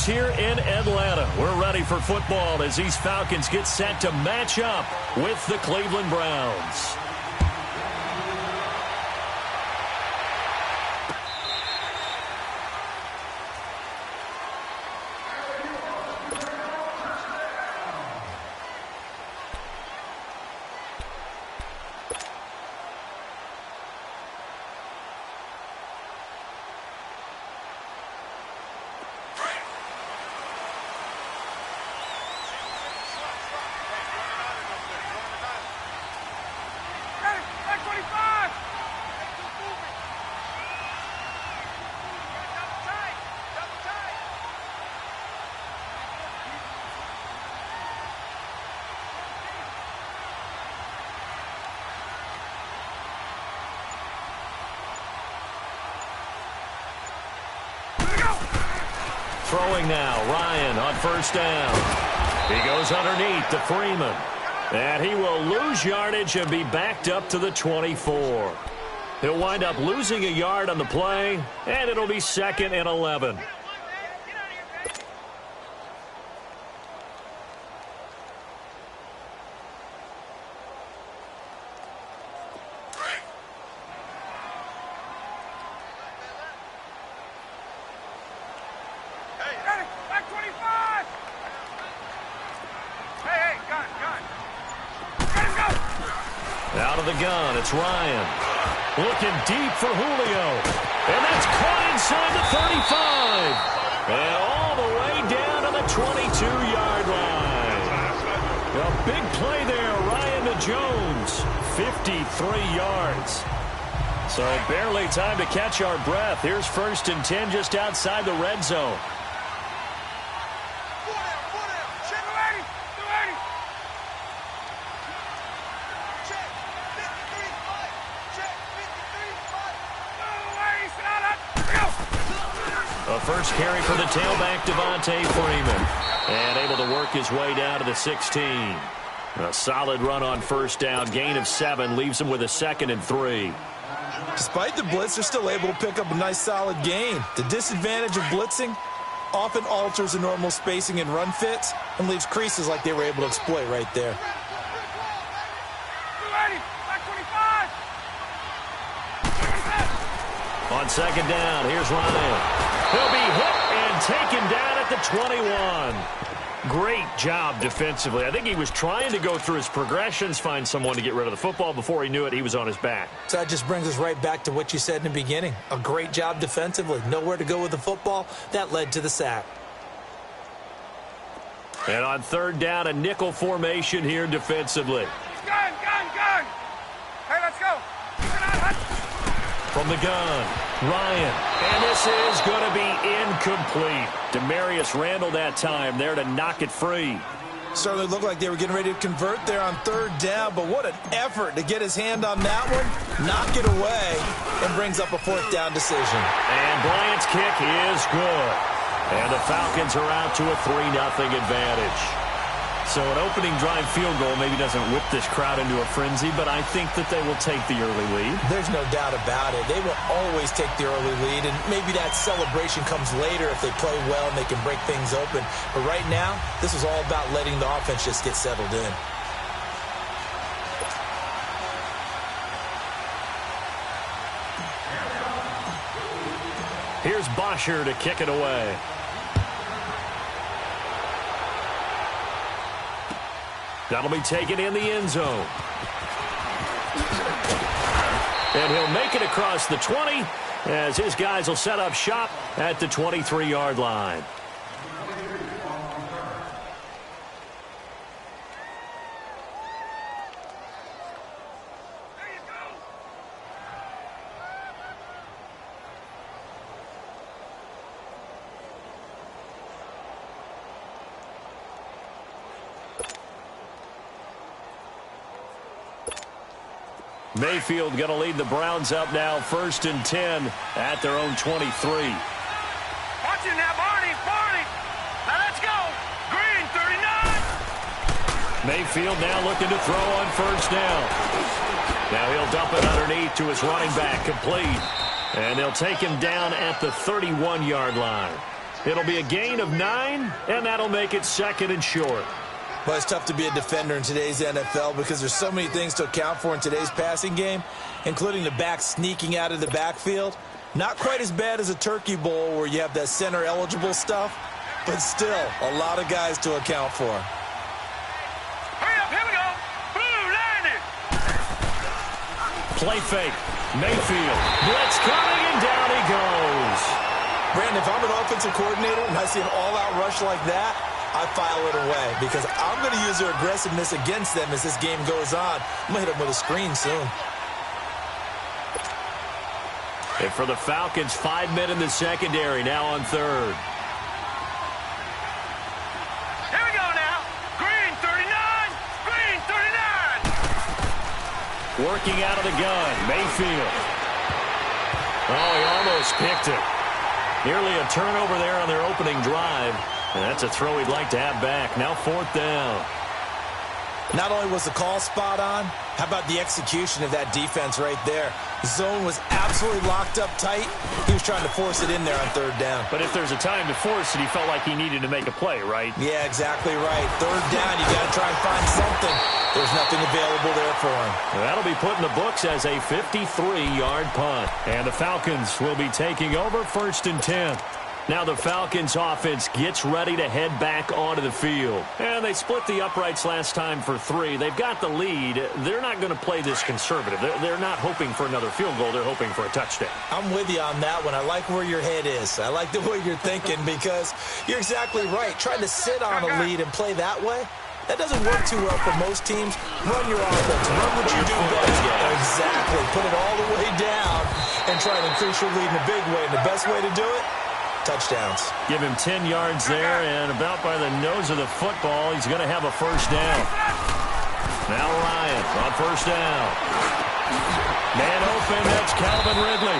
here in Atlanta. We're ready for football as these Falcons get set to match up with the Cleveland Browns. Throwing now, Ryan on first down. He goes underneath to Freeman. And he will lose yardage and be backed up to the 24. He'll wind up losing a yard on the play, and it'll be 2nd and 11. Out of the gun, it's Ryan. Looking deep for Julio. And that's caught inside the 35. And all the way down to the 22-yard line. A big play there, Ryan to Jones. 53 yards. So barely time to catch our breath. Here's 1st and 10 just outside the red zone. A first carry for the tailback, Devontae Freeman. And able to work his way down to the 16. A solid run on first down. Gain of 7 leaves him with a 2nd and 3. Despite the blitz, they're still able to pick up a nice solid gain. The disadvantage of blitzing often alters the normal spacing and run fits and leaves creases like they were able to exploit right there. On 2nd down, here's Ryan. He'll be hit and taken down at the 21. Great job defensively. I think he was trying to go through his progressions, find someone to get rid of the football. Before he knew it, he was on his back. So that just brings us right back to what you said in the beginning. A great job defensively. Nowhere to go with the football. That led to the sack. And on 3rd down, a nickel formation here defensively. Gun! Hey, let's go! From the gun, Ryan. And this is going to be incomplete. Demarius Randall that time there to knock it free. Certainly looked like they were getting ready to convert there on 3rd down, but what an effort to get his hand on that one, knock it away, and brings up a 4th down decision. And Bryant's kick is good. And the Falcons are out to a 3-0 advantage. So an opening drive field goal maybe doesn't whip this crowd into a frenzy, but I think that they will take the early lead. There's no doubt about it. They will always take the early lead, and maybe that celebration comes later if they play well and they can break things open. But right now, this is all about letting the offense just get settled in. Here's Bosher to kick it away. That'll be taken in the end zone. And he'll make it across the 20 as his guys will set up shop at the 23-yard line. Mayfield going to lead the Browns up now, 1st and 10 at their own 23. Watch it now, Barney. Now let's go. Green, 39. Mayfield now looking to throw on 1st down. Now he'll dump it underneath to his running back, complete. And they'll take him down at the 31-yard line. It'll be a gain of 9, and that'll make it 2nd and short. Well, it's tough to be a defender in today's NFL because there's so many things to account for in today's passing game, including the back sneaking out of the backfield. Not quite as bad as a turkey bowl where you have that center-eligible stuff, but still a lot of guys to account for. Hurry up, here we go. Blue landed. Play fake. Mayfield. Blitz coming, and down he goes. Brandon, if I'm an offensive coordinator and I see an all-out rush like that, I file it away because I'm going to use their aggressiveness against them as this game goes on. I'm going to hit them with a screen soon. And for the Falcons, 5 men in the secondary, now on 3rd. Here we go now. Green 39. Green 39. Working out of the gun, Mayfield. Oh, he almost picked it. Nearly a turnover there on their opening drive. And that's a throw he'd like to have back. Now 4th down. Not only was the call spot on, how about the execution of that defense right there? Zone was absolutely locked up tight. He was trying to force it in there on 3rd down. But if there's a time to force it, he felt like he needed to make a play, right? Yeah, exactly right. 3rd down, you got to try and find something. There's nothing available there for him. That'll be put in the books as a 53-yard punt. And the Falcons will be taking over 1st and 10. Now the Falcons offense gets ready to head back onto the field. And they split the uprights last time for 3. They've got the lead. They're not going to play this conservative. They're not hoping for another field goal. They're hoping for a touchdown. I'm with you on that one. I like where your head is. I like the way you're thinking because you're exactly right. Trying to sit on a lead and play that way, that doesn't work too well for most teams. Run your offense. Run what you do best. Exactly. Put it all the way down and try to increase your lead in a big way. And the best way to do it, touchdowns. Give him 10 yards there, and about by the nose of the football, he's going to have a 1st down. Now Ryan on 1st down. Man open, that's Calvin Ridley.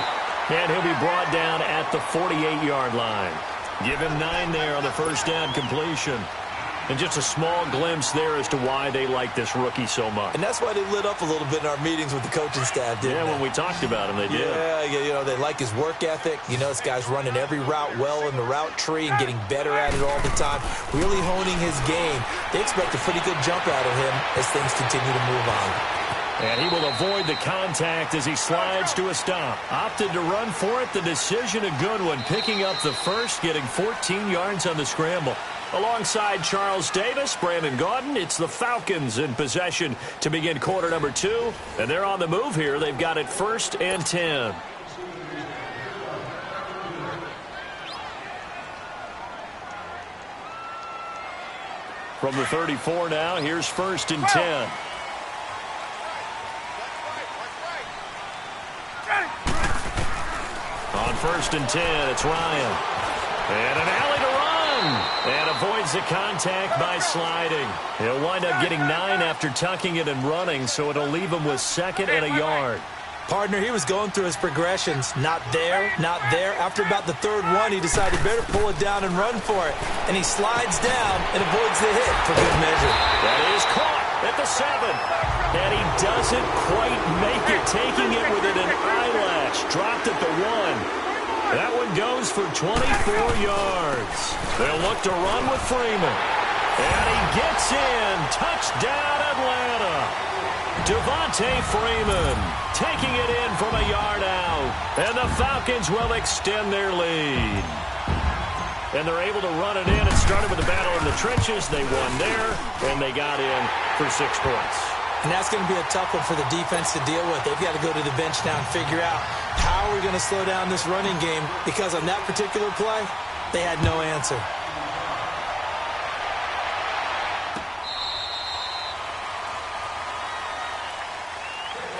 And he'll be brought down at the 48-yard line. Give him 9 there on the 1st down completion. And just a small glimpse there as to why they like this rookie so much. And that's why they lit up a little bit in our meetings with the coaching staff, didn't they? Yeah, when we talked about him, they did. Yeah, you know, they like his work ethic. You know, this guy's running every route well in the route tree and getting better at it all the time, really honing his game. They expect a pretty good jump out of him as things continue to move on. And he will avoid the contact as he slides to a stop. Opted to run for it. The decision a good one. Picking up the 1st, getting 14 yards on the scramble. Alongside Charles Davis, Brandon Gaudin, it's the Falcons in possession to begin quarter number 2. And they're on the move here. They've got it 1st and 10. From the 34 now, here's 1st and 10. On 1st and 10, it's Ryan. And an alley to run. And avoids the contact by sliding. He'll wind up getting 9 after tucking it and running, so it'll leave him with 2nd and a yard. Partner, he was going through his progressions. Not there, not there. After about the 3rd one, he decided better pull it down and run for it. And he slides down and avoids the hit for good measure. That is caught at the 7. And he doesn't quite make it, taking it within an eyelash. Dropped at the 1. That one goes for 24 yards. They'll look to run with Freeman. And he gets in. Touchdown, Atlanta. Devontae Freeman taking it in from a yard out. And the Falcons will extend their lead. And they're able to run it in. It started with the battle in the trenches. They won there, and they got in for 6 points. And that's going to be a tough one for the defense to deal with. They've got to go to the bench now and figure out how are we going to slow down this running game, because on that particular play, they had no answer.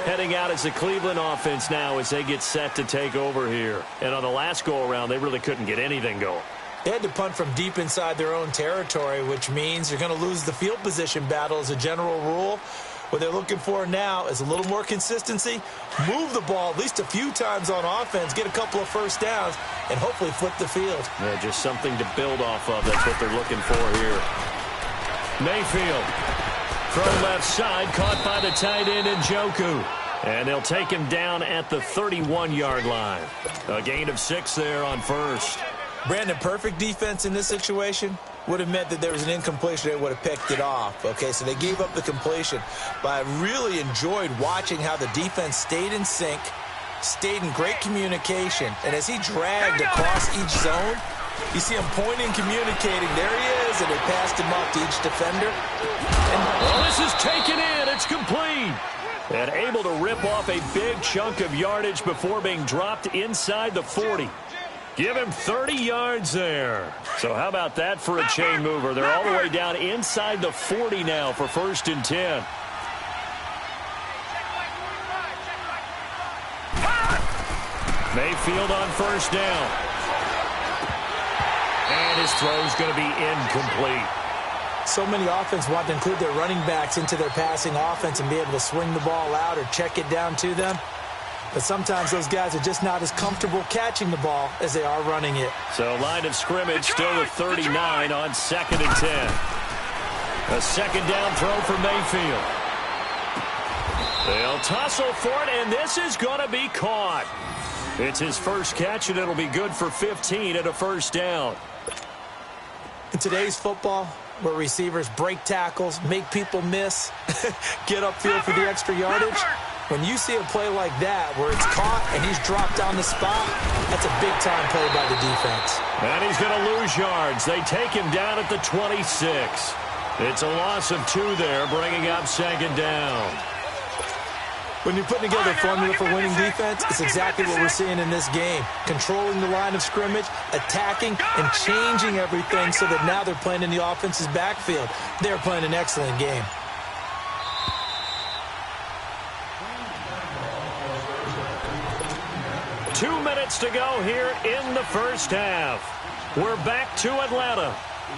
Heading out is the Cleveland offense now as they get set to take over here. And on the last go-around, they really couldn't get anything going. They had to punt from deep inside their own territory, which means you're going to lose the field position battle as a general rule. What they're looking for now is a little more consistency, move the ball at least a few times on offense, get a couple of 1st downs, and hopefully flip the field. Yeah, just something to build off of. That's what they're looking for here. Mayfield from left side, caught by the tight end Njoku. And they'll take him down at the 31-yard line. A gain of 6 there on 1st. Brandon, perfect defense in this situation would have meant that there was an incompletion. They would have picked it off. Okay, so they gave up the completion. But I really enjoyed watching how the defense stayed in sync, stayed in great communication. And as he dragged across each zone, you see him pointing, communicating. There he is, and they passed him off to each defender. Well, this is taken in. It's complete. And able to rip off a big chunk of yardage before being dropped inside the 40. Give him 30 yards there. So how about that for a chain mover? They're all the way down inside the 40 now for 1st and 10. Mayfield on 1st down. And his throw's going to be incomplete. So many offenses want to include their running backs into their passing offense and be able to swing the ball out or check it down to them. But sometimes those guys are just not as comfortable catching the ball as they are running it. So line of scrimmage still with 39 on 2nd and 10. A 2nd down throw for Mayfield. They'll tussle for it, and this is going to be caught. It's his first catch, and it'll be good for 15 and a 1st down. In today's football, where receivers break tackles, make people miss, get upfield for the extra yardage, when you see a play like that where it's caught and he's dropped on the spot, that's a big-time play by the defense. And he's going to lose yards. They take him down at the 26. It's a loss of 2 there, bringing up 2nd down. When you're putting together a formula for winning defense, it's exactly what we're seeing in this game. Controlling the line of scrimmage, attacking, and changing everything so that now they're playing in the offense's backfield. They're playing an excellent game. Two minutes to go here in the first half. We're back to Atlanta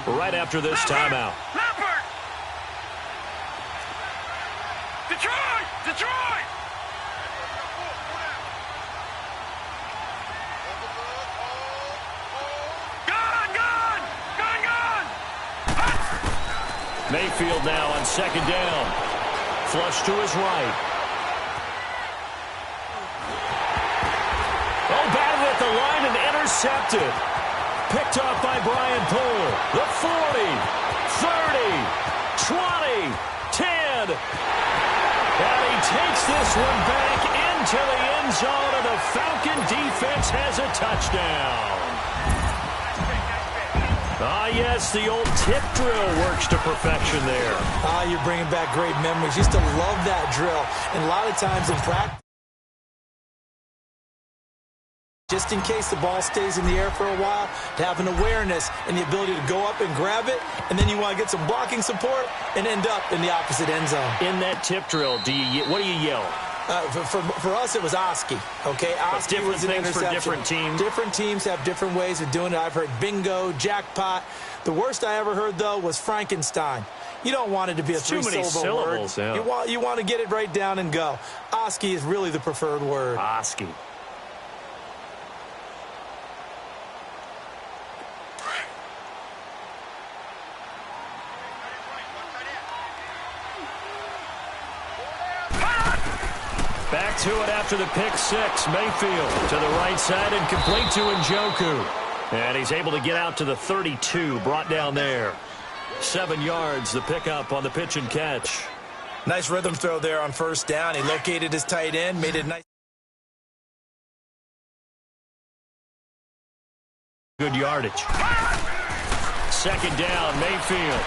right after this timeout. Leopard! Detroit! Detroit! Mayfield now on 2nd down. Flush to his right. Oh, batted at the line and intercepted. Picked off by Brian Poole. The 40, 30, 20, 10. And he takes this one back into the end zone, and the Falcon defense has a touchdown. Ah, yes, the old tip drill works to perfection there. Ah, you're bringing back great memories. Used to love that drill. And a lot of times in practice, just in case the ball stays in the air for a while, to have an awareness and the ability to go up and grab it, and then you want to get some blocking support and end up in the opposite end zone. In that tip drill, what do you yell? For us, it was Oski. Okay, Oski was an interception. For different teams. Different teams have different ways of doing it. I've heard bingo, jackpot. The worst I ever heard, though, was Frankenstein. You don't want it to be a three-syllable word. Yeah. You want to get it right down and go. Oski is really the preferred word. Oski. Back to it after the pick six. Mayfield to the right side and complete to Njoku. And he's able to get out to the 32, brought down there. 7 yards, the pickup on the pitch and catch. Nice rhythm throw there on 1st down. He located his tight end, made it nice. Good yardage. 2nd down, Mayfield.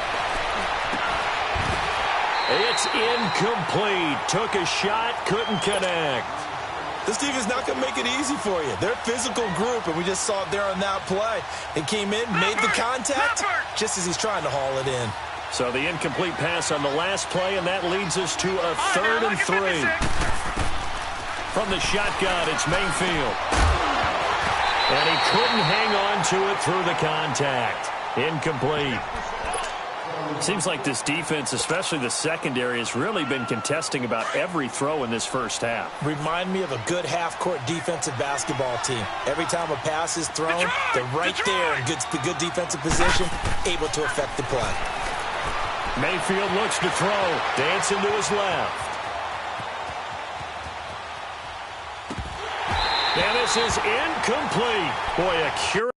It's incomplete. Took a shot, couldn't connect. This team is not going to make it easy for you. They're a physical group, and we just saw it there on that play. They came in, made the contact, just as he's trying to haul it in. So the incomplete pass on the last play, and that leads us to a 3rd and 3. From the shotgun, it's Mayfield. And he couldn't hang on to it through the contact. Incomplete. Seems like this defense, especially the secondary, has really been contesting about every throw in this first half. Remind me of a good half-court defensive basketball team. Every time a pass is thrown, they're right there in good defensive position, able to affect the play. Mayfield looks to throw, dancing to his left. And this is incomplete. Boy, a curious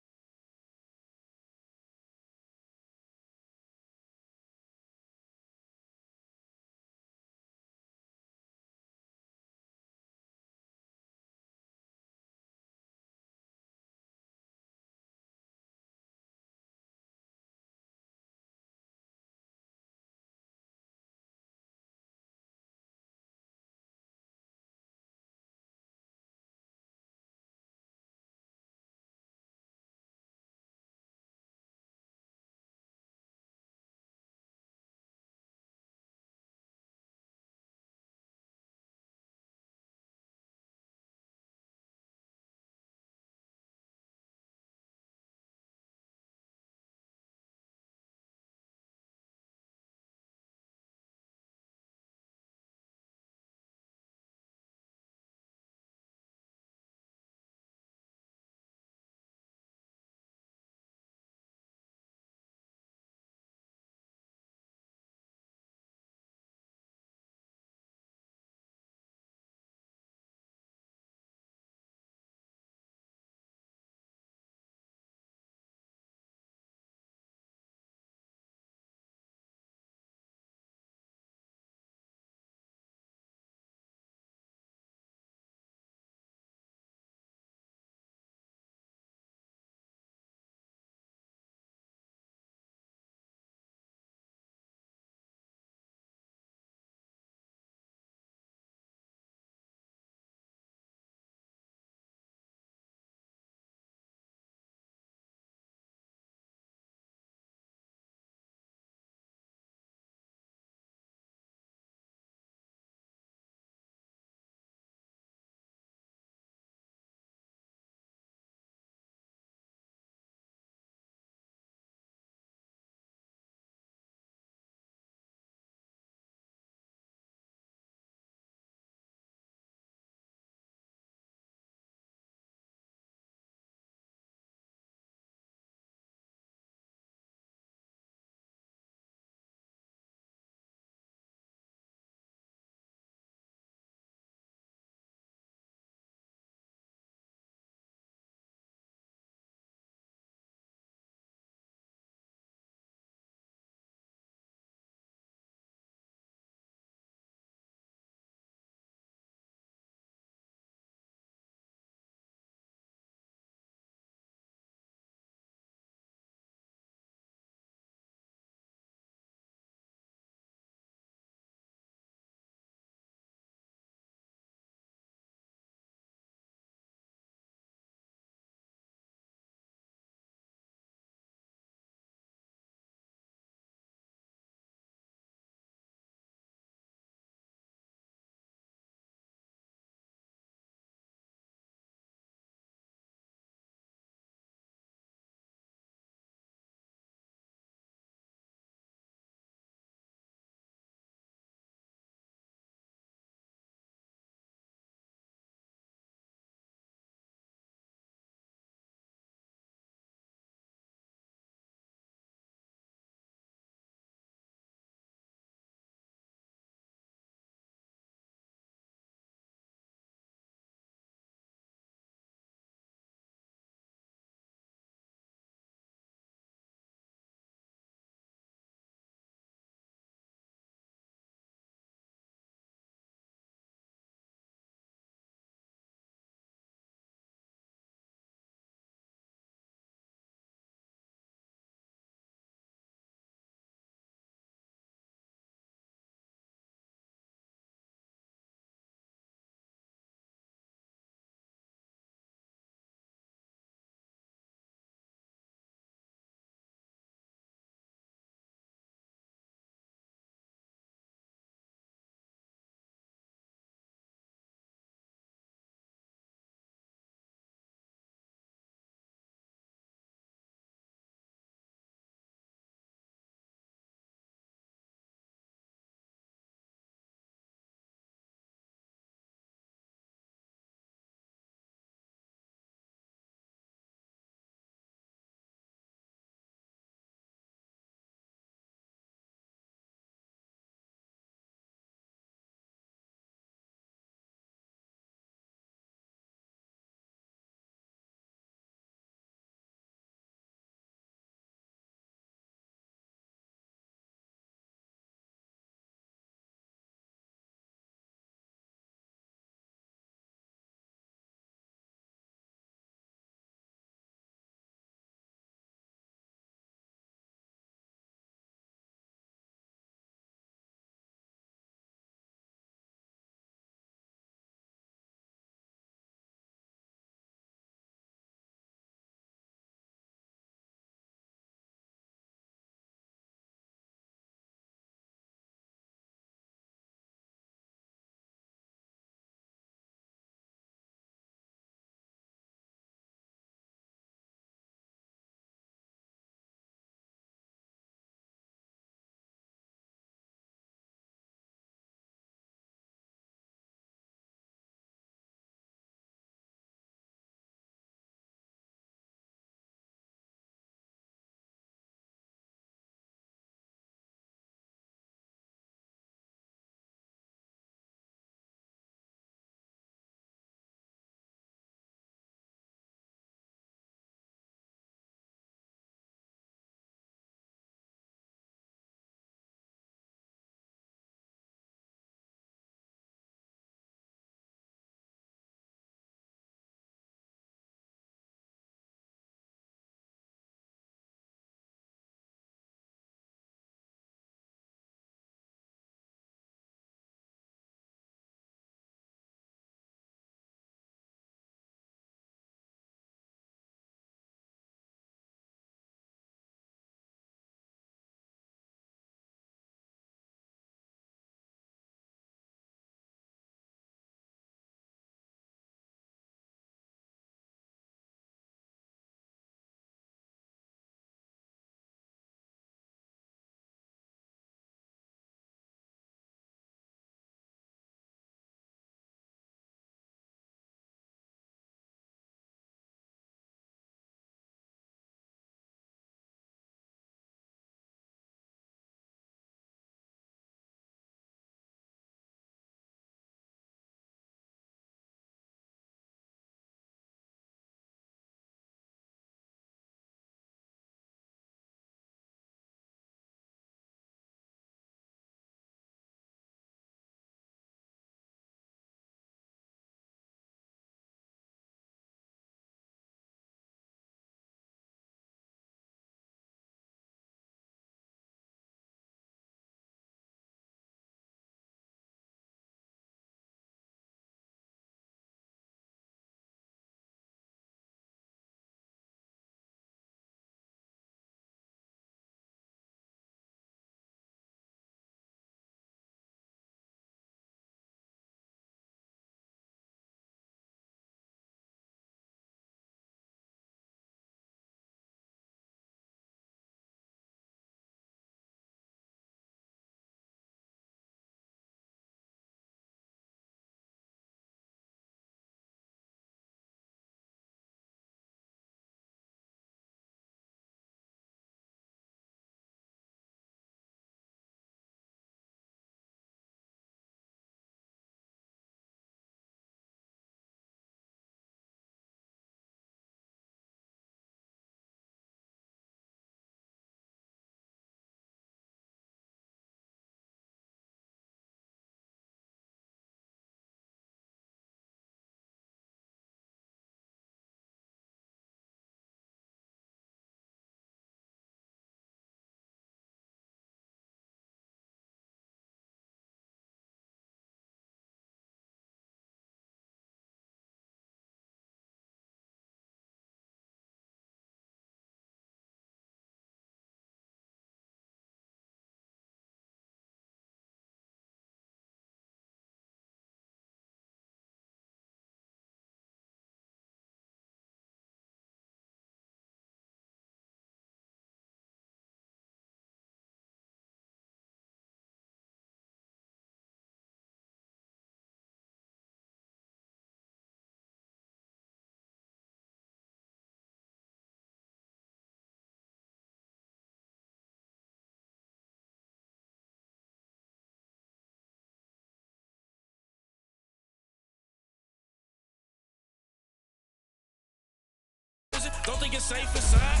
Don't think it's safe inside.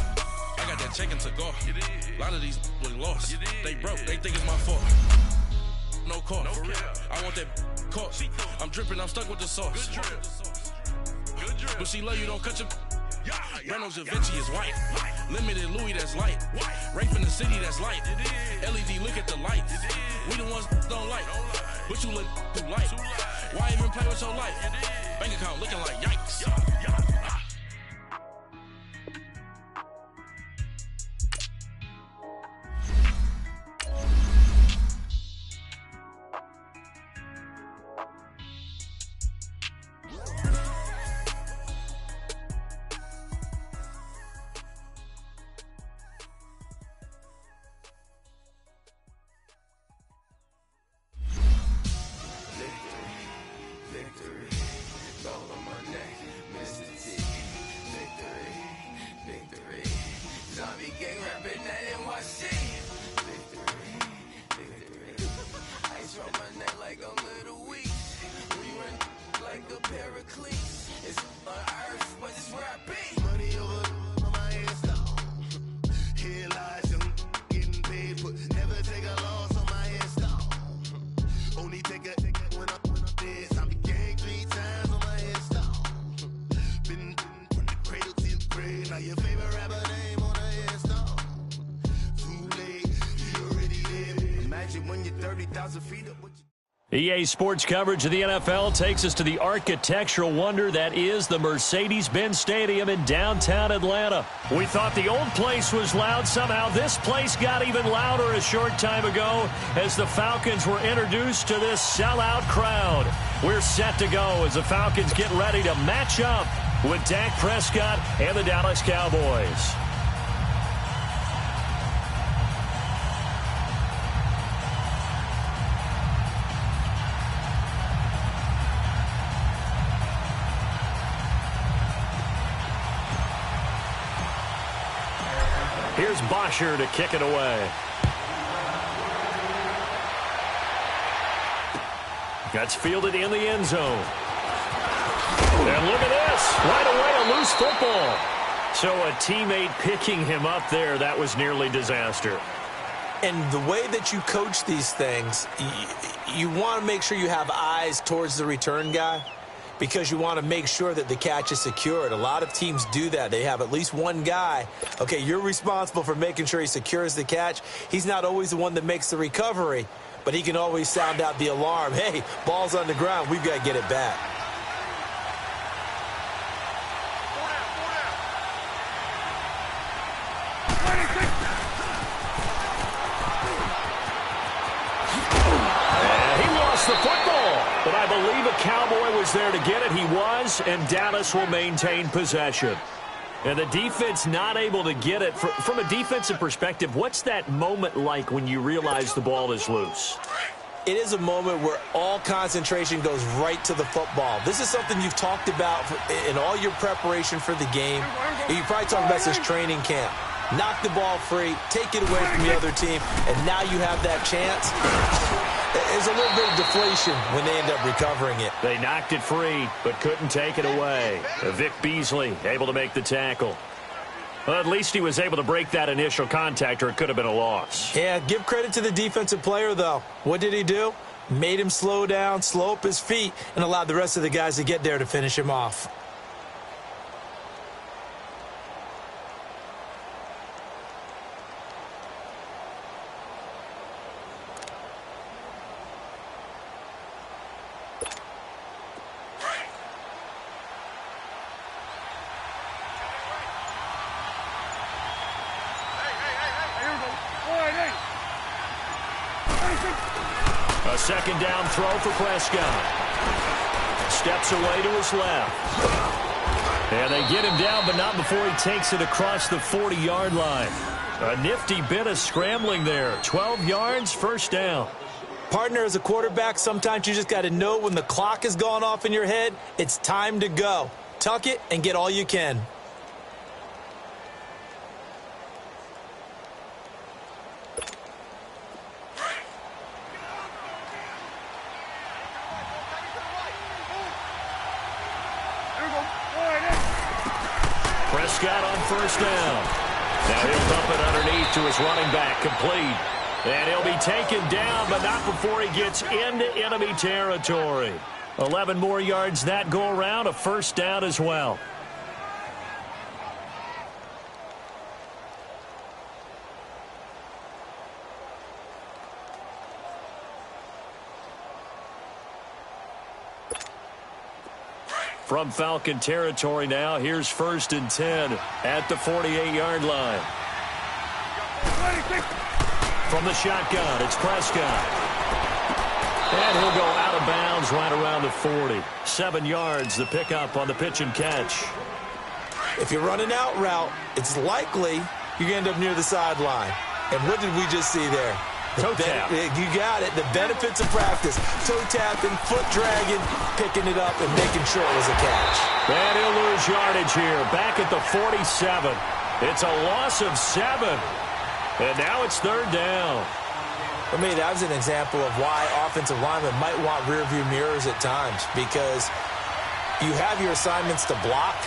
I got that checking to go. A lot of these was lost. They broke. They think it's my fault. No call. For real. I want that caught. I'm dripping. I'm stuck with the sauce. But she love you. Don't cut your. Reynolds Da Vinci is white. Limited Louis, that's light. Rape in the city, that's light. LED, look at the lights. We the ones don't like. But you look too light. Why even play with your life? Bank account looking like yikes. EA Sports coverage of the NFL takes us to the architectural wonder that is the Mercedes-Benz Stadium in downtown Atlanta. We thought the old place was loud. Somehow this place got even louder a short time ago as the Falcons were introduced to this sellout crowd. We're set to go as the Falcons get ready to match up with Dak Prescott and the Dallas Cowboys. Here's Bosher to kick it away. That's fielded in the end zone. And look at this. Right away, a loose football. So a teammate picking him up there, that was nearly disaster. And the way that you coach these things, you want to make sure you have eyes towards the return guy, because you want to make sure that the catch is secured. A lot of teams do that. They have at least one guy. Okay, you're responsible for making sure he secures the catch. He's not always the one that makes the recovery, but he can always sound out the alarm. Hey, ball's on the ground. We've got to get it back. And he lost the football. But I believe a Cowboy was there to get it. He was, and Dallas will maintain possession. And the defense not able to get it. From a defensive perspective, what's that moment like when you realize the ball is loose? It is a moment where all concentration goes right to the football. This is something you've talked about in all your preparation for the game. You probably talked about this training camp. Knock the ball free, take it away from the other team, and now you have that chance. There's a little bit of deflation when they end up recovering it. They knocked it free, but couldn't take it away. Vic Beasley able to make the tackle. Well, at least he was able to break that initial contact, or it could have been a loss. Yeah, give credit to the defensive player, though. What did he do? Made him slow down, slow up his feet, and allowed the rest of the guys to get there to finish him off. A second down throw for Prescott. Steps away to his left. And they get him down, but not before he takes it across the 40-yard line. A nifty bit of scrambling there. 12 yards, first down. Partner, as a quarterback, sometimes you just got to know when the clock has gone off in your head, it's time to go. Tuck it and get all you can. Prescott on first down. Now he'll dump it underneath to his running back, complete. And he'll be taken down, but not before he gets into enemy territory. 11 more yards that go around, a first down as well. From Falcon territory now, here's 1st and 10 at the 48-yard line. From the shotgun, it's Prescott. And he'll go out of bounds right around the 40. 7 yards, the pickup on the pitch and catch. If you're running out route, it's likely you're going to end up near the sideline. And what did we just see there? Toe tap. You got it. The benefits of practice. Toe tapping, foot dragging, picking it up, and making sure it was a catch. And he'll lose yardage here. Back at the 47. It's a loss of 7. And now it's 3rd down. For me, that was an example of why offensive linemen might want rearview mirrors at times, because you have your assignments to block,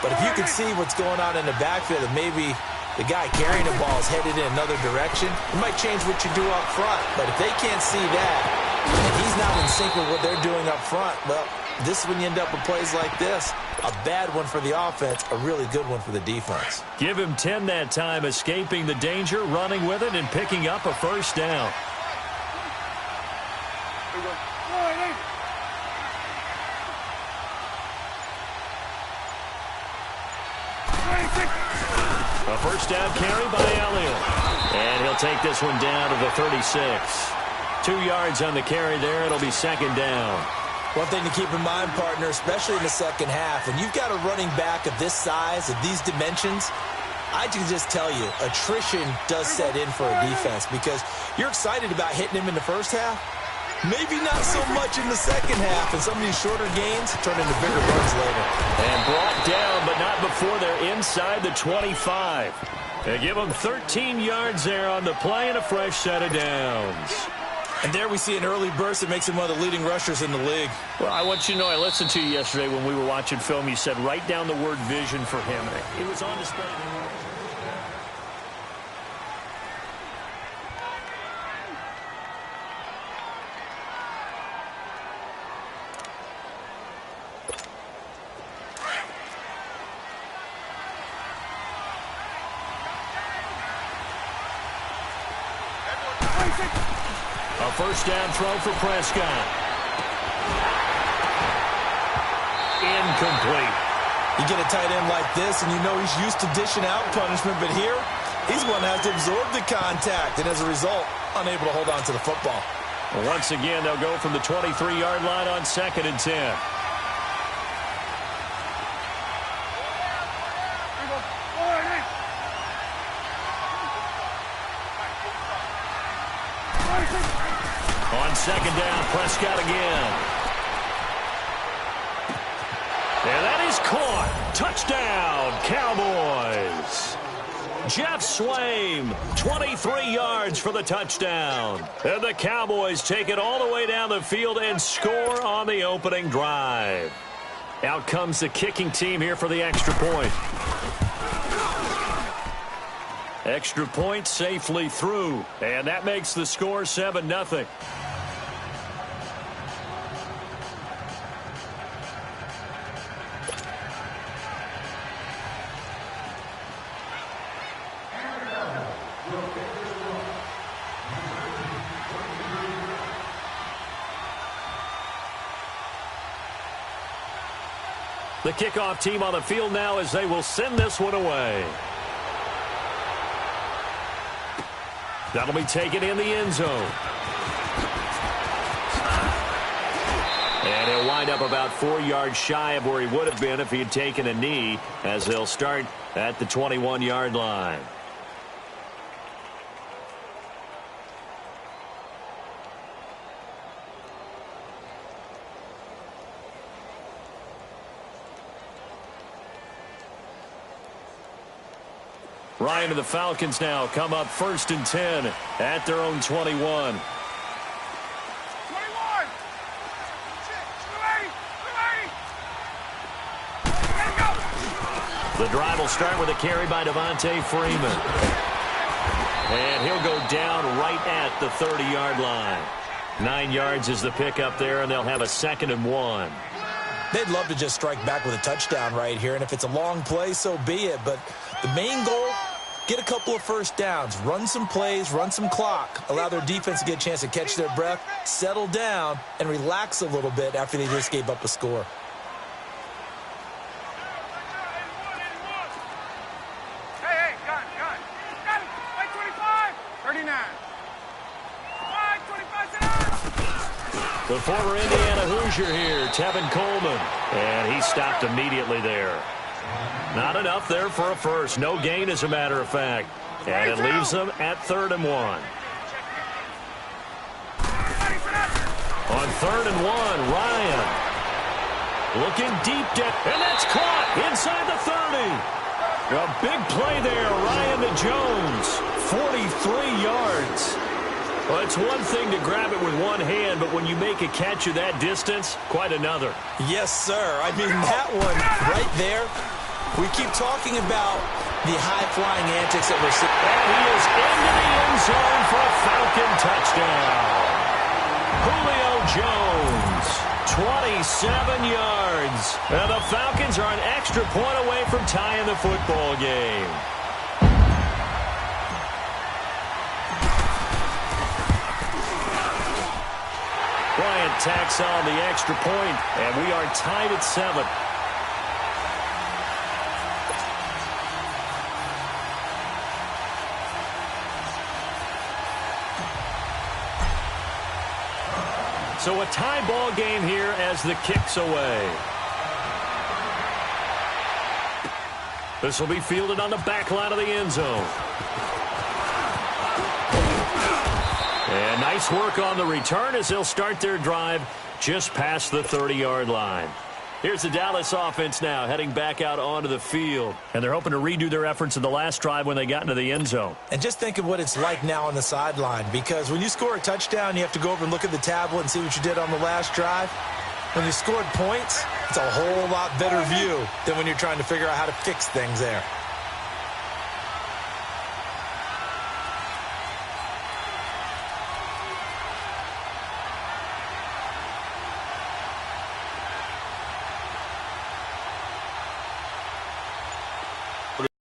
but if you can see what's going on in the backfield and maybe the guy carrying the ball is headed in another direction, it might change what you do up front. But if they can't see that, and he's not in sync with what they're doing up front, well, this is when you end up with plays like this. A bad one for the offense, a really good one for the defense. Give him 10 that time, escaping the danger, running with it, and picking up a first down. A first down carry by Elliott. And he'll take this one down to the 36. 2 yards on the carry there. It'll be 2nd down. One thing to keep in mind, partner, especially in the second half, when you've got a running back of this size, of these dimensions, I can just tell you, attrition does set in for a defense, because you're excited about hitting him in the first half. Maybe not so much in the second half, and some of these shorter gains turn into bigger runs later. And brought down, but not before they're inside the 25. They give them 13 yards there on the play and a fresh set of downs. And there we see an early burst that makes him one of the leading rushers in the league. Well, I want you to know, I listened to you yesterday when we were watching film. You said write down the word vision for him. It was on display. A first down throw for Prescott. Incomplete. You get a tight end like this, and you know he's used to dishing out punishment, but here, he's one that has to absorb the contact, and as a result, unable to hold on to the football. Well, once again, they'll go from the 23-yard line on 2nd and 10. On 2nd down, Prescott again. And that is caught. Touchdown, Cowboys. Jeff Swaim, 23 yards for the touchdown. And the Cowboys take it all the way down the field and score on the opening drive. Out comes the kicking team here for the extra point. Extra point safely through, and that makes the score 7-0. The kickoff team on the field now as they will send this one away. That'll be taken in the end zone. And he'll wind up about 4 yards shy of where he would have been if he had taken a knee, as they'll start at the 21-yard line. Ryan and the Falcons now come up 1st and 10 at their own 21. The drive will start with a carry by Devontae Freeman. And he'll go down right at the 30-yard line. 9 yards is the pickup there, and they'll have a 2nd and 1. They'd love to just strike back with a touchdown right here, and if it's a long play, so be it. But the main goal, get a couple of first downs, run some plays, run some clock, allow their defense to get a chance to catch their breath, settle down, and relax a little bit after they just gave up a score. Hey, got it. 25, 39. 25, sit down. The former Indiana Hoosier here, Tevin Coleman. And he stopped immediately there. Not enough there for a first. No gain, as a matter of fact. And it leaves them at 3rd and 1. On 3rd and 1, Ryan. Looking deep down. And that's caught inside the 30. A big play there, Ryan to Jones. 43 yards. Well, it's one thing to grab it with one hand, but when you make a catch of that distance, quite another. Yes, sir. I mean, that one right there, we keep talking about the high-flying antics that we're seeing. And he is into the end zone for a Falcon touchdown. Julio Jones, 27 yards. And the Falcons are an extra point away from tying the football game. Bryant tacks on the extra point, and we are tied at 7. So a tie ball game here as the kick's away. This will be fielded on the back line of the end zone. And nice work on the return as they'll start their drive just past the 30-yard line. Here's the Dallas offense now heading back out onto the field. And they're hoping to redo their efforts in the last drive when they got into the end zone. And just think of what it's like now on the sideline, because when you score a touchdown, you have to go over and look at the tablet and see what you did on the last drive. When you scored points, it's a whole lot better view than when you're trying to figure out how to fix things there.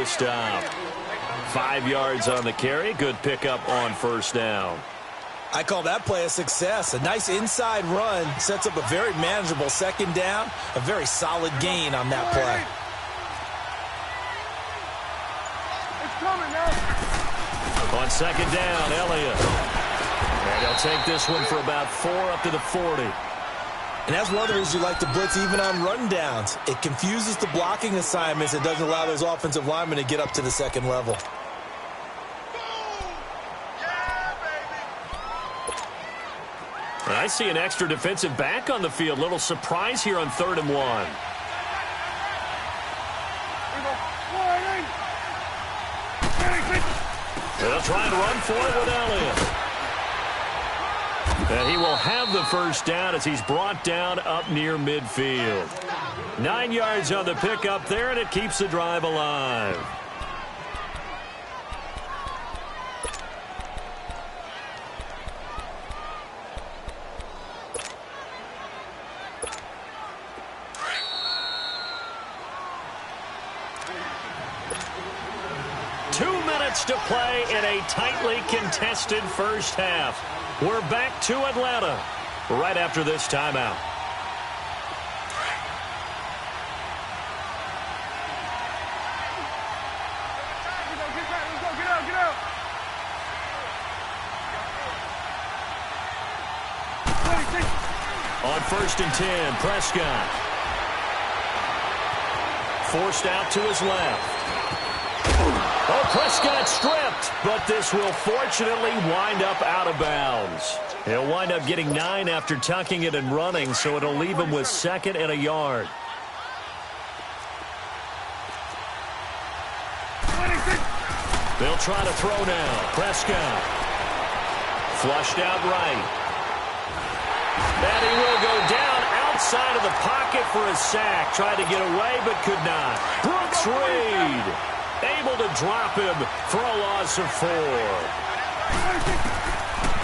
Stop. 5 yards on the carry. Good pickup on first down. I call that play a success. A nice inside run sets up a very manageable 2nd down. A very solid gain on that play. It's coming now. On 2nd down, Elliott. And he'll take this one for about 4 up to the 40. And that's one of the reasons you like to blitz even on rundowns. It confuses the blocking assignments. It doesn't allow those offensive linemen to get up to the 2nd level. And I see an extra defensive back on the field. Little surprise here on 3rd and 1. They'll try and run for it with Elliott. And he will have the first down as he's brought down up near midfield. 9 yards on the pickup there, and it keeps the drive alive. To play in a tightly contested first half. We're back to Atlanta right after this timeout. Get out. On 1st and 10, Prescott. Forced out to his left. Oh, Prescott stripped, but this will fortunately wind up out of bounds. He'll wind up getting 9 after tucking it and running, so it'll leave him with 2nd and a yard. They'll try to throw now. Prescott. Flushed out right. And he will go down outside of the pocket for a sack. Tried to get away, but could not. Brooks Reed. Able to drop him for a loss of 4.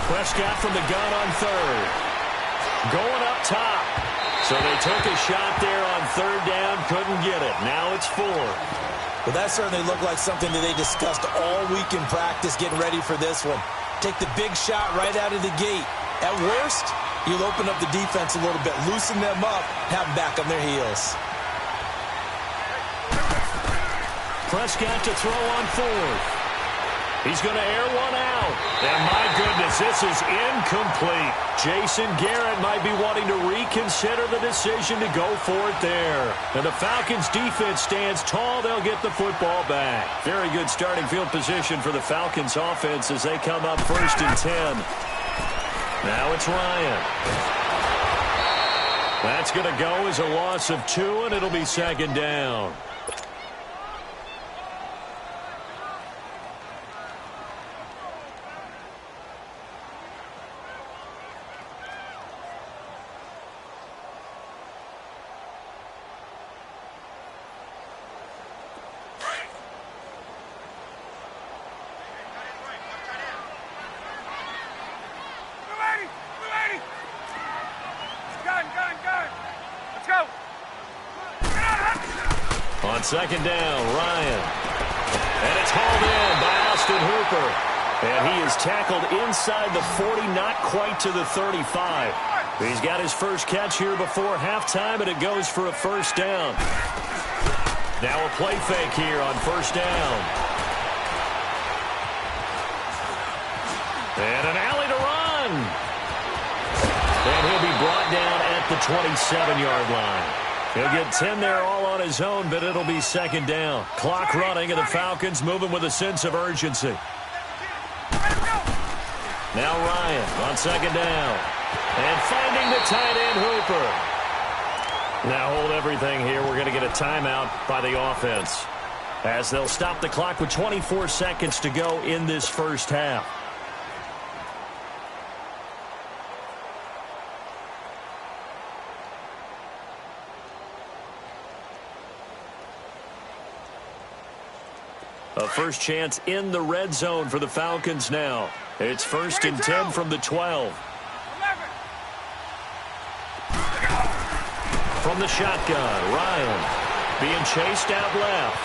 Prescott from the gun on third. Going up top. So they took a shot there on third down, couldn't get it. Now it's 4. Well, that certainly looked like something that they discussed all week in practice getting ready for this one. Take the big shot right out of the gate. At worst, you'll open up the defense a little bit, loosen them up, have them back on their heels. Prescott to throw on fourth. He's going to air one out. And my goodness, this is incomplete. Jason Garrett might be wanting to reconsider the decision to go for it there. And the Falcons defense stands tall. They'll get the football back. Very good starting field position for the Falcons offense as they come up 1st and 10. Now it's Ryan. That's going to go as a loss of 2, and it'll be 2nd down. On 2nd down, Ryan. And it's hauled in by Austin Hooper. And he is tackled inside the 40, not quite to the 35. He's got his first catch here before halftime, and it goes for a 1st down. Now a play fake here on 1st down. And an alley to run. And he'll be brought down at the 27-yard line. He'll get 10 there all on his own, but it'll be 2nd down. Clock running, and the Falcons moving with a sense of urgency. Now Ryan on 2nd down. And finding the tight end, Hooper. Now hold everything here. We're going to get a timeout by the offense, as they'll stop the clock with 24 seconds to go in this first half. A first chance in the red zone for the Falcons now. It's 1st and 10 from the 12. From the shotgun, Ryan being chased out left.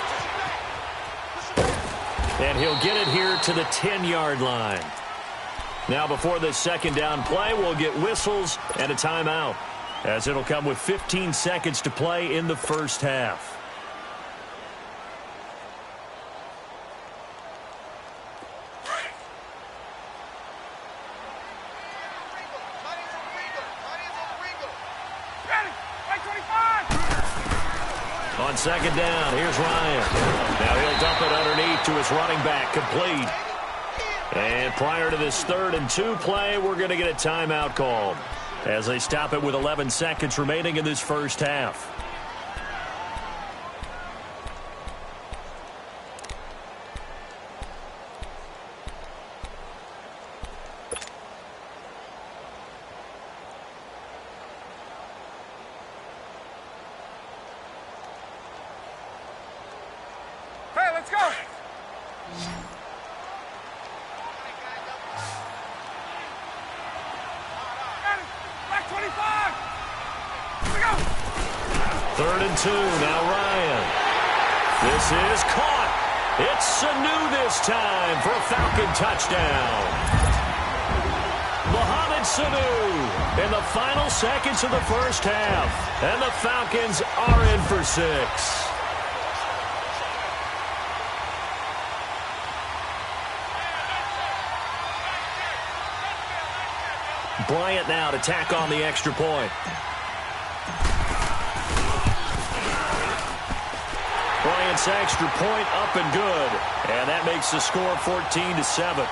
And he'll get it here to the 10-yard line. Now before this 2nd down play, we'll get whistles and a timeout, as it'll come with 15 seconds to play in the first half. On 2nd down, here's Ryan. Now he'll dump it underneath to his running back, complete. And prior to this 3rd and 2 play, we're going to get a timeout called, as they stop it with 11 seconds remaining in this first half. Let's go. Back 25. Here we go. 3rd and 2. Now Ryan. This is caught. It's Sanu this time for a Falcon touchdown. Mohamed Sanu in the final seconds of the first half. And the Falcons are in for 6. Bryant now to tack on the extra point. Bryant's extra point up and good. And that makes the score 14-7.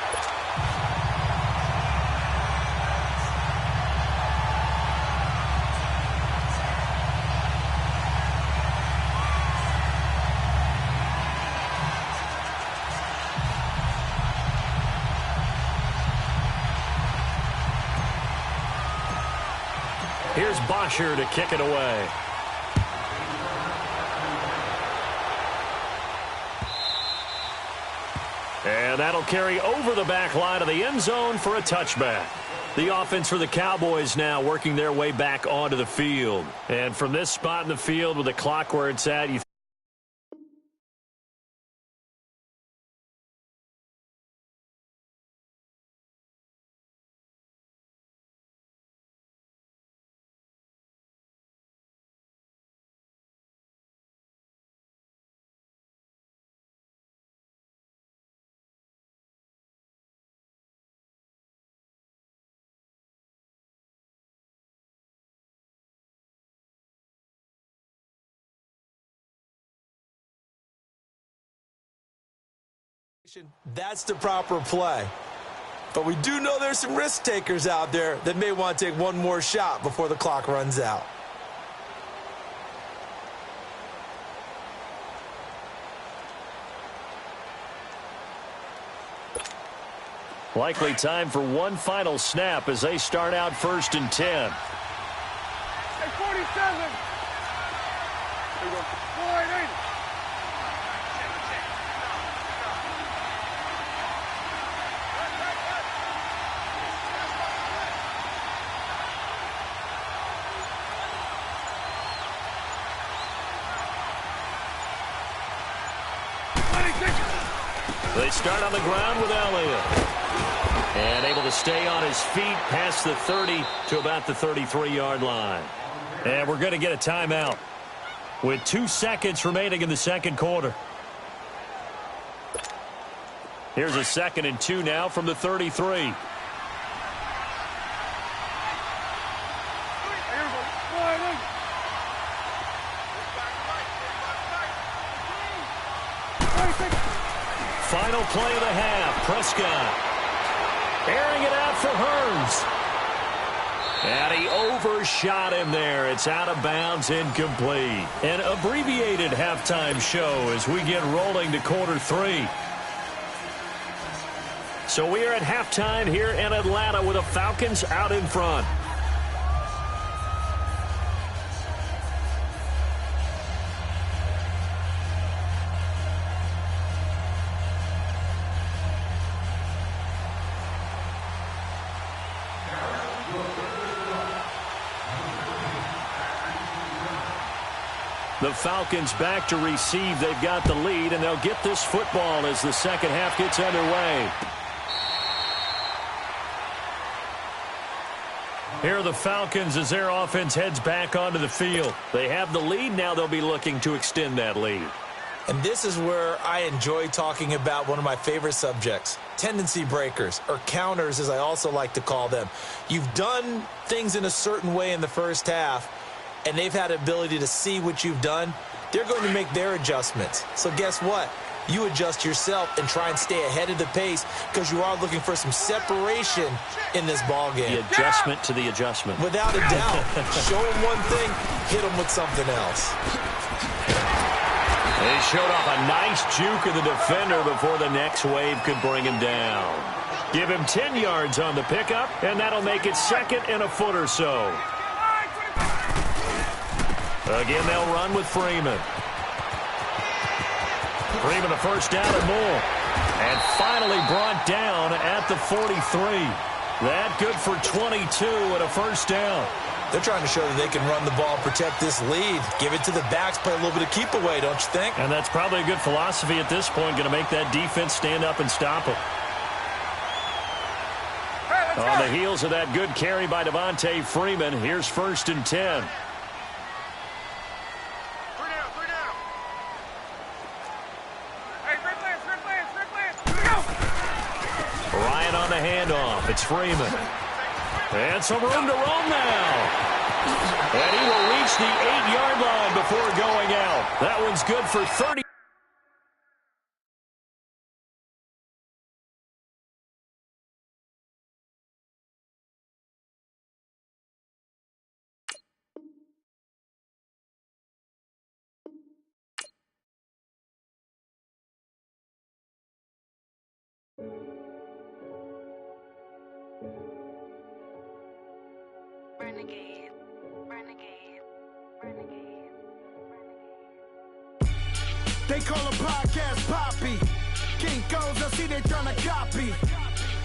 Here's Bosher to kick it away. And that'll carry over the back line of the end zone for a touchback. The offense for the Cowboys now working their way back onto the field. And from this spot in the field with the clock where it's at, you That's the proper play. But we do know there's some risk takers out there that may want to take one more shot before the clock runs out. likely time for one final snap as they start out 1st and 10. Hey, 47. There you go. 480. They start on the ground with Elliott. And able to stay on his feet past the 30 to about the 33-yard line. And we're going to get a timeout with 2 seconds remaining in the second quarter. Here's a 2nd and 2 now from the 33. Final play of the half. Prescott airing it out for Hearns. And he overshot him there. It's out of bounds, incomplete. An abbreviated halftime show as we get rolling to quarter 3. So we are at halftime here in Atlanta with the Falcons out in front. The Falcons back to receive. They've got the lead, and they'll get this football as the second half gets underway. Here are the Falcons as their offense heads back onto the field. They have the lead. Now they'll be looking to extend that lead. And this is where I enjoy talking about one of my favorite subjects, tendency breakers, or counters as I also like to call them. You've done things in a certain way in the first half, and they've had the ability to see what you've done. They're going to make their adjustments. So guess what? You adjust yourself and try and stay ahead of the pace because you are looking for some separation in this ball game. The adjustment to the adjustment. Without a doubt. Show them one thing, hit them with something else. They showed off a nice juke of the defender before the next wave could bring him down. Give him 10 yards on the pickup, and that'll make it 2nd and a foot or so. Again, they'll run with Freeman. Freeman a first down and more. And finally brought down at the 43. That good for 22 and a first down. They're trying to show that they can run the ball and protect this lead. Give it to the backs, play a little bit of keep away, don't you think? And that's probably a good philosophy at this point, going to make that defense stand up and stop them. On the heels of that good carry by Devontae Freeman, here's 1st and 10. Ryan on the handoff. It's Freeman. And some room to roam now. And he will reach the 8-yard line before going out. That one's good for 30. Renegade, renegade, renegade, renegade. They call a podcast Poppy. Kinkos, I see they tryna copy.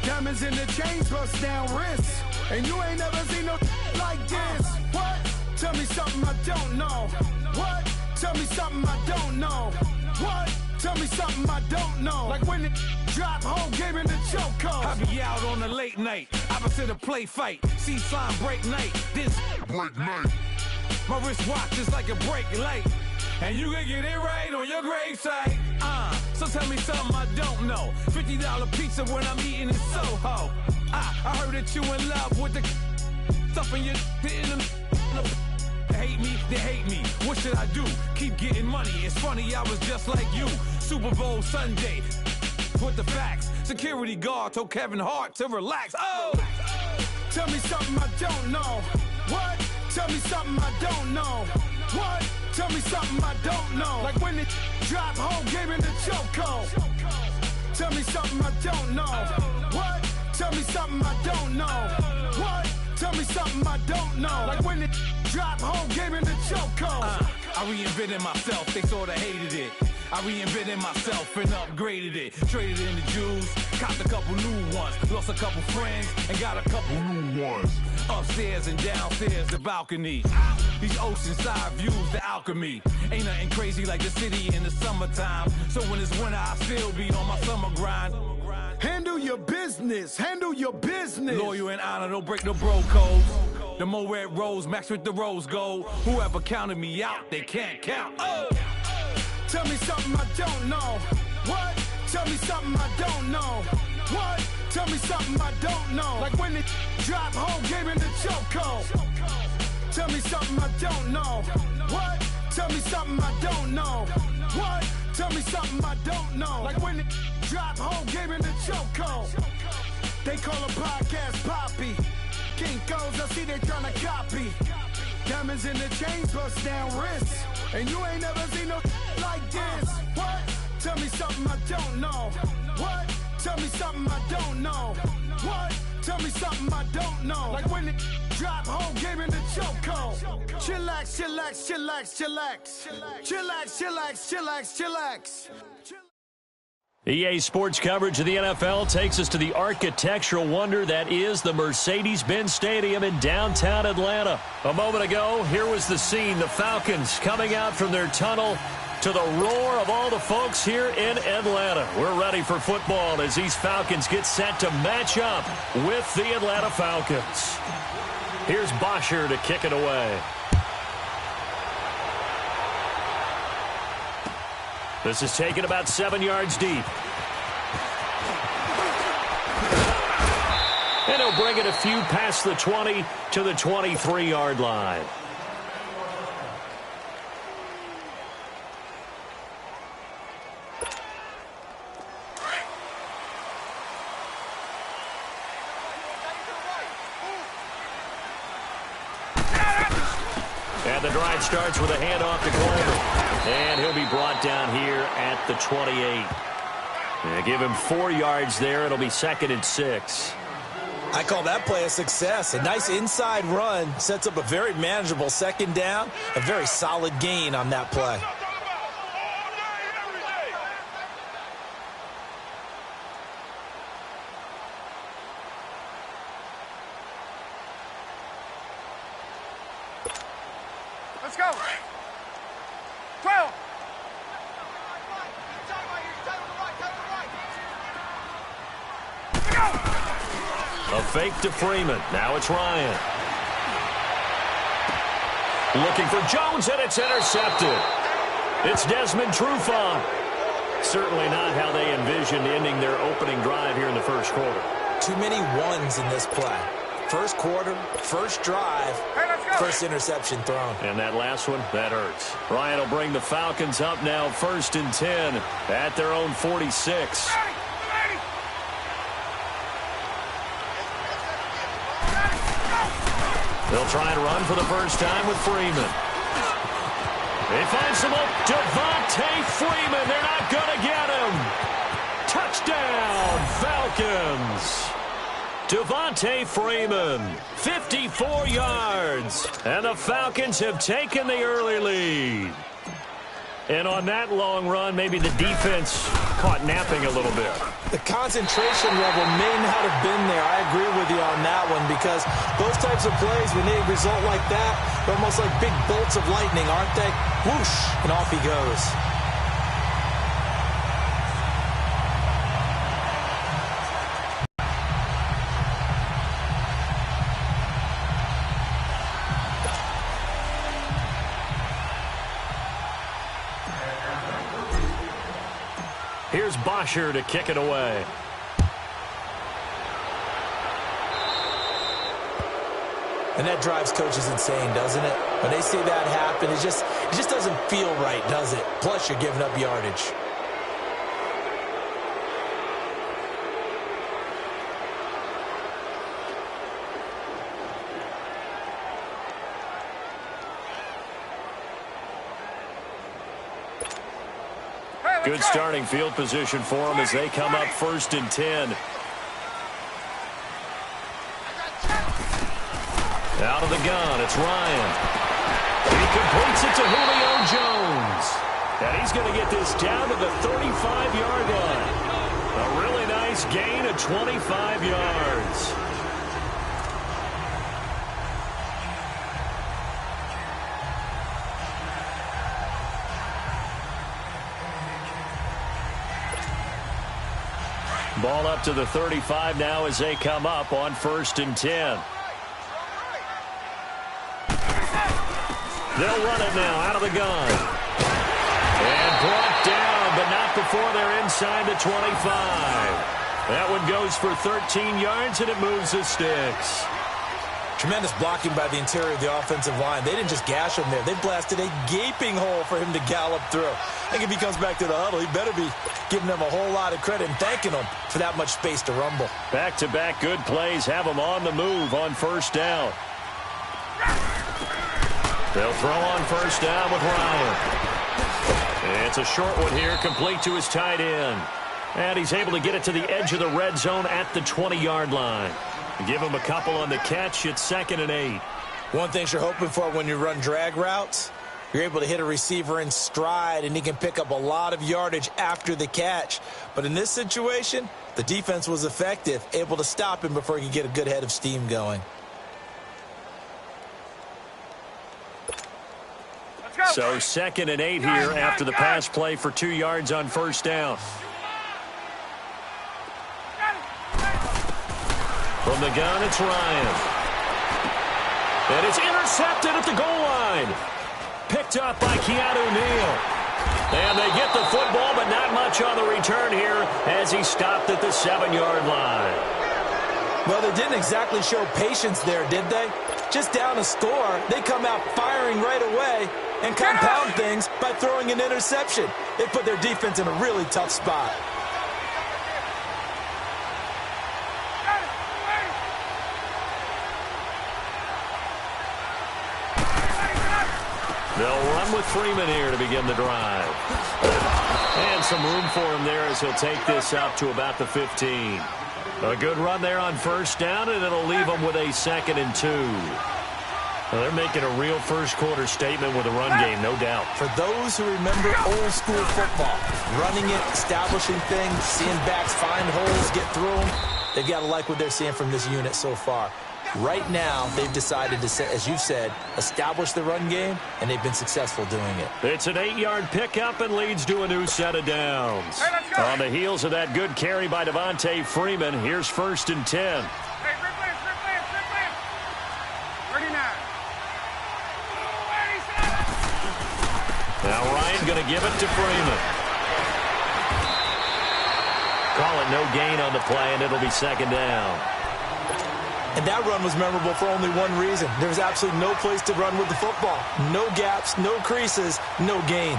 Diamonds in the chains, bust down wrists. And you ain't never seen no like this. What? Tell me something I don't know. What? Tell me something I don't know. What? Tell me something I don't know. Like when it drop, whole game in the chokehold. I be out on a late night, opposite a play fight. See slime break night, this break night. My wristwatch is like a brake light. And you can get it right on your gravesite. So tell me something I don't know. $50 pizza when I'm eating in Soho. I heard that you in love with the stuff in your in the hate me, they hate me. What should I do? Keep getting money. It's funny, I was just like you. Super Bowl Sunday. With the facts. Security guard told Kevin Hart to relax. Oh! Tell me something I don't know. What? Tell me something I don't know. What? Tell me something I don't know. Like when it drop, whole game in the chokehold. Tell me something I don't know. What? Tell me something I don't know. What? Tell me something I don't know. Like when it drop, whole game in the chokehold. I reinvented myself, they sorta hated it. I reinvented myself and upgraded it. Traded in the Jews, copped a couple new ones. Lost a couple friends and got a couple new ones. Upstairs and downstairs, the balcony. These oceanside views, the alchemy. Ain't nothing crazy like the city in the summertime. So when it's winter, I still be on my summer grind. Handle your business, handle your business. Loyal and honor, don't break no bro codes. The more red rose, max with the rose gold. Whoever counted me out, they can't count. Oh! Tell me something I don't know. What? Tell me something I don't know. What? Tell me something I don't know. Like when it drop, whole game in the chokehold. Tell me something I don't know. What? Tell me something I don't know. What? Tell me something I don't know. Like when it drop, whole game in the chokehold. They call a podcast Poppy. Kinkos, I see they tryna copy. Diamonds in the chains, bust down wrists. And you ain't never seen no like this. What? Tell me something I don't know. What? Tell me something I don't know. What? Tell me something I don't know. Like when it drop, whole game in the chokehold. Chillax, chillax, chillax, chillax. Chillax, chillax, chillax, chillax. EA Sports coverage of the NFL takes us to the architectural wonder that is the Mercedes-Benz Stadium in downtown Atlanta. A moment ago, here was the scene. The Falcons coming out from their tunnel to the roar of all the folks here in Atlanta. We're ready for football as these Falcons get set to match up with the Atlanta Falcons. Here's Bosher to kick it away. This is taken about 7 yards deep. And he'll bring it a few past the 20 to the 23-yard line. And the drive starts with a handoff to Coleman. And he'll be brought down here at the 28. And give him 4 yards there. It'll be 2nd and 6. I call that play a success. A nice inside run sets up a very manageable 2nd down. A very solid gain on that play. Let's go. 12. A fake to Freeman. Now it's Ryan. Looking for Jones, and it's intercepted. It's Desmond Trufant. Certainly not how they envisioned ending their opening drive here in the first quarter. Too many ones in this play. First quarter, first drive, first interception thrown. And that last one, that hurts. Ryan will bring the Falcons up now 1st and 10 at their own 46. They'll try and run for the first time with Freeman. He finds him up. Devontae Freeman. They're not going to get him. Touchdown, Falcons. Devontae Freeman, 54 yards. And the Falcons have taken the early lead. And on that long run, maybe the defense caught napping a little bit. The concentration level may not have been there. I agree with you on that one, because those types of plays, when they result like that, they're almost like big bolts of lightning, aren't they? Whoosh, and off he goes. Here's Bosher to kick it away. And that drives coaches insane, doesn't it? When they see that happen, it just doesn't feel right, does it? Plus, you're giving up yardage. Good starting field position for them as they come up 1st and 10. Out of the gun, it's Ryan. He completes it to Julio Jones. And he's going to get this down to the 35-yard line. A really nice gain of 25 yards. Ball up to the 35 now as they come up on 1st and 10. They'll run it now out of the gun. And brought down, but not before they're inside the 25. That one goes for 13 yards, and it moves the sticks. Tremendous blocking by the interior of the offensive line. They didn't just gash him there. They blasted a gaping hole for him to gallop through. I think if he comes back to the huddle, he better be giving them a whole lot of credit and thanking them for that much space to rumble. Back-to-back good plays have them on the move on 1st down. They'll throw on 1st down with Ryan. It's a short one here, complete to his tight end. And he's able to get it to the edge of the red zone at the 20-yard line. Give him a couple on the catch. It's 2nd and 8. One thing you're hoping for when you run drag routes, you're able to hit a receiver in stride, and he can pick up a lot of yardage after the catch. But in this situation, the defense was effective, able to stop him before he could get a good head of steam going. So 2nd and 8 here after the pass play for 2 yards on 1st down. From the gun, it's Ryan. And it's intercepted at the goal line. Picked up by Keanu Neal. And they get the football, but not much on the return here as he stopped at the 7-yard line. Well, they didn't exactly show patience there, did they? Just down a score, they come out firing right away and compound things by throwing an interception. They put their defense in a really tough spot. They'll run with Freeman here to begin the drive. And some room for him there as he'll take this up to about the 15. A good run there on 1st down, and it'll leave them with a 2nd and 2. Well, they're making a real first-quarter statement with a run game, no doubt. For those who remember old-school football, running it, establishing things, seeing backs find holes, get through them, they've got to like what they're seeing from this unit so far. Right now, they've decided to, as you've said, establish the run game, and they've been successful doing it. It's an 8-yard pickup and leads to a new set of downs. On the heels of that good carry by Devontae Freeman, here's 1st and 10. Hey, replay. 39. Now Ryan going to give it to Freeman. Call it no gain on the play, and it'll be 2nd down. And that run was memorable for only one reason. There was absolutely no place to run with the football. No gaps, no creases, no gain.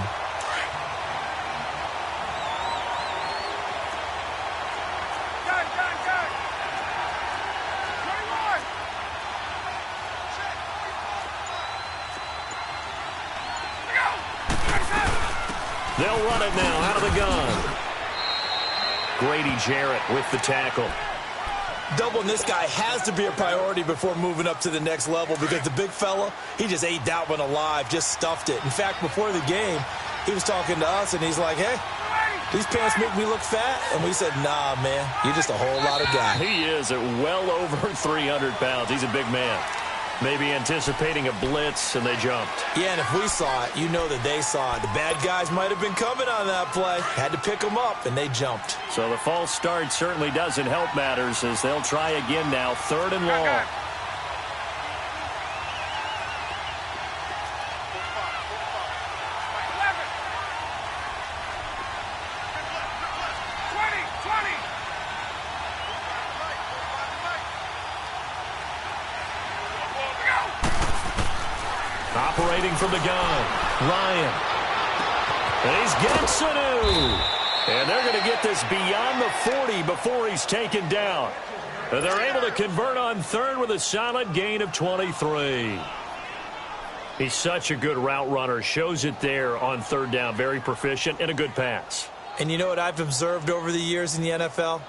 They'll run it now out of the gun. Grady Jarrett with the tackle. Doubling this guy has to be a priority before moving up to the next level, because the big fella, he just ate that one alive, just stuffed it. In fact, before the game, He was talking to us, and he's like, hey, these pants make me look fat. And we said, nah, man, you're just a whole lot of guy. He is at well over 300 pounds. He's a big man. Maybe anticipating a blitz, and they jumped. Yeah, and if we saw it, you know that they saw it. The bad guys might have been coming on that play. Had to pick them up, and they jumped. So the false start certainly doesn't help matters as they'll try again now, 3rd and long. Operating from the gun, Ryan. And he's got Sanu. And they're going to get this beyond the 40 before he's taken down. And they're able to convert on 3rd with a solid gain of 23. He's such a good route runner. Shows it there on 3rd down. Very proficient and a good pass. And you know what I've observed over the years in the NFL?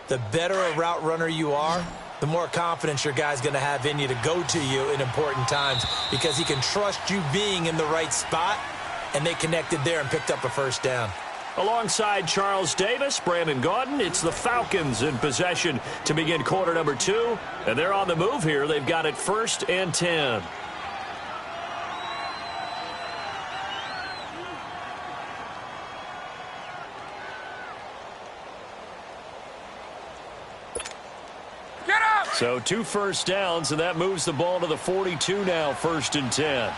The better a route runner you are, the more confidence your guy's going to have in you to go to you in important times because he can trust you being in the right spot, and they connected there and picked up a 1st down. Alongside Charles Davis, Brandon Gaudin, it's the Falcons in possession to begin quarter number 2, and they're on the move here. They've got it 1st and 10. So 2 first downs, and that moves the ball to the 42 now, 1st and 10.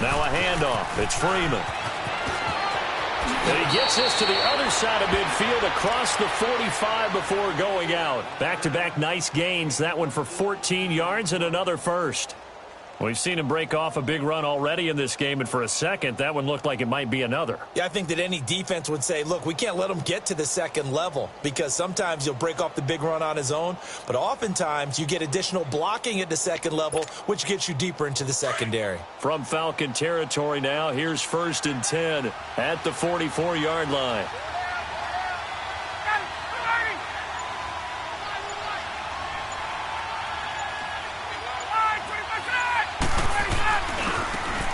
Now a handoff. It's Freeman. And he gets this to the other side of midfield across the 45 before going out. Back-to-back nice gains. That one for 14 yards and another 1st. We've seen him break off a big run already in this game, and for a second, that one looked like it might be another. Yeah, I think that any defense would say, look, we can't let him get to the 2nd level because sometimes he'll break off the big run on his own, but oftentimes you get additional blocking at the 2nd level, which gets you deeper into the secondary. From Falcon territory now, here's 1st and 10 at the 44-yard line.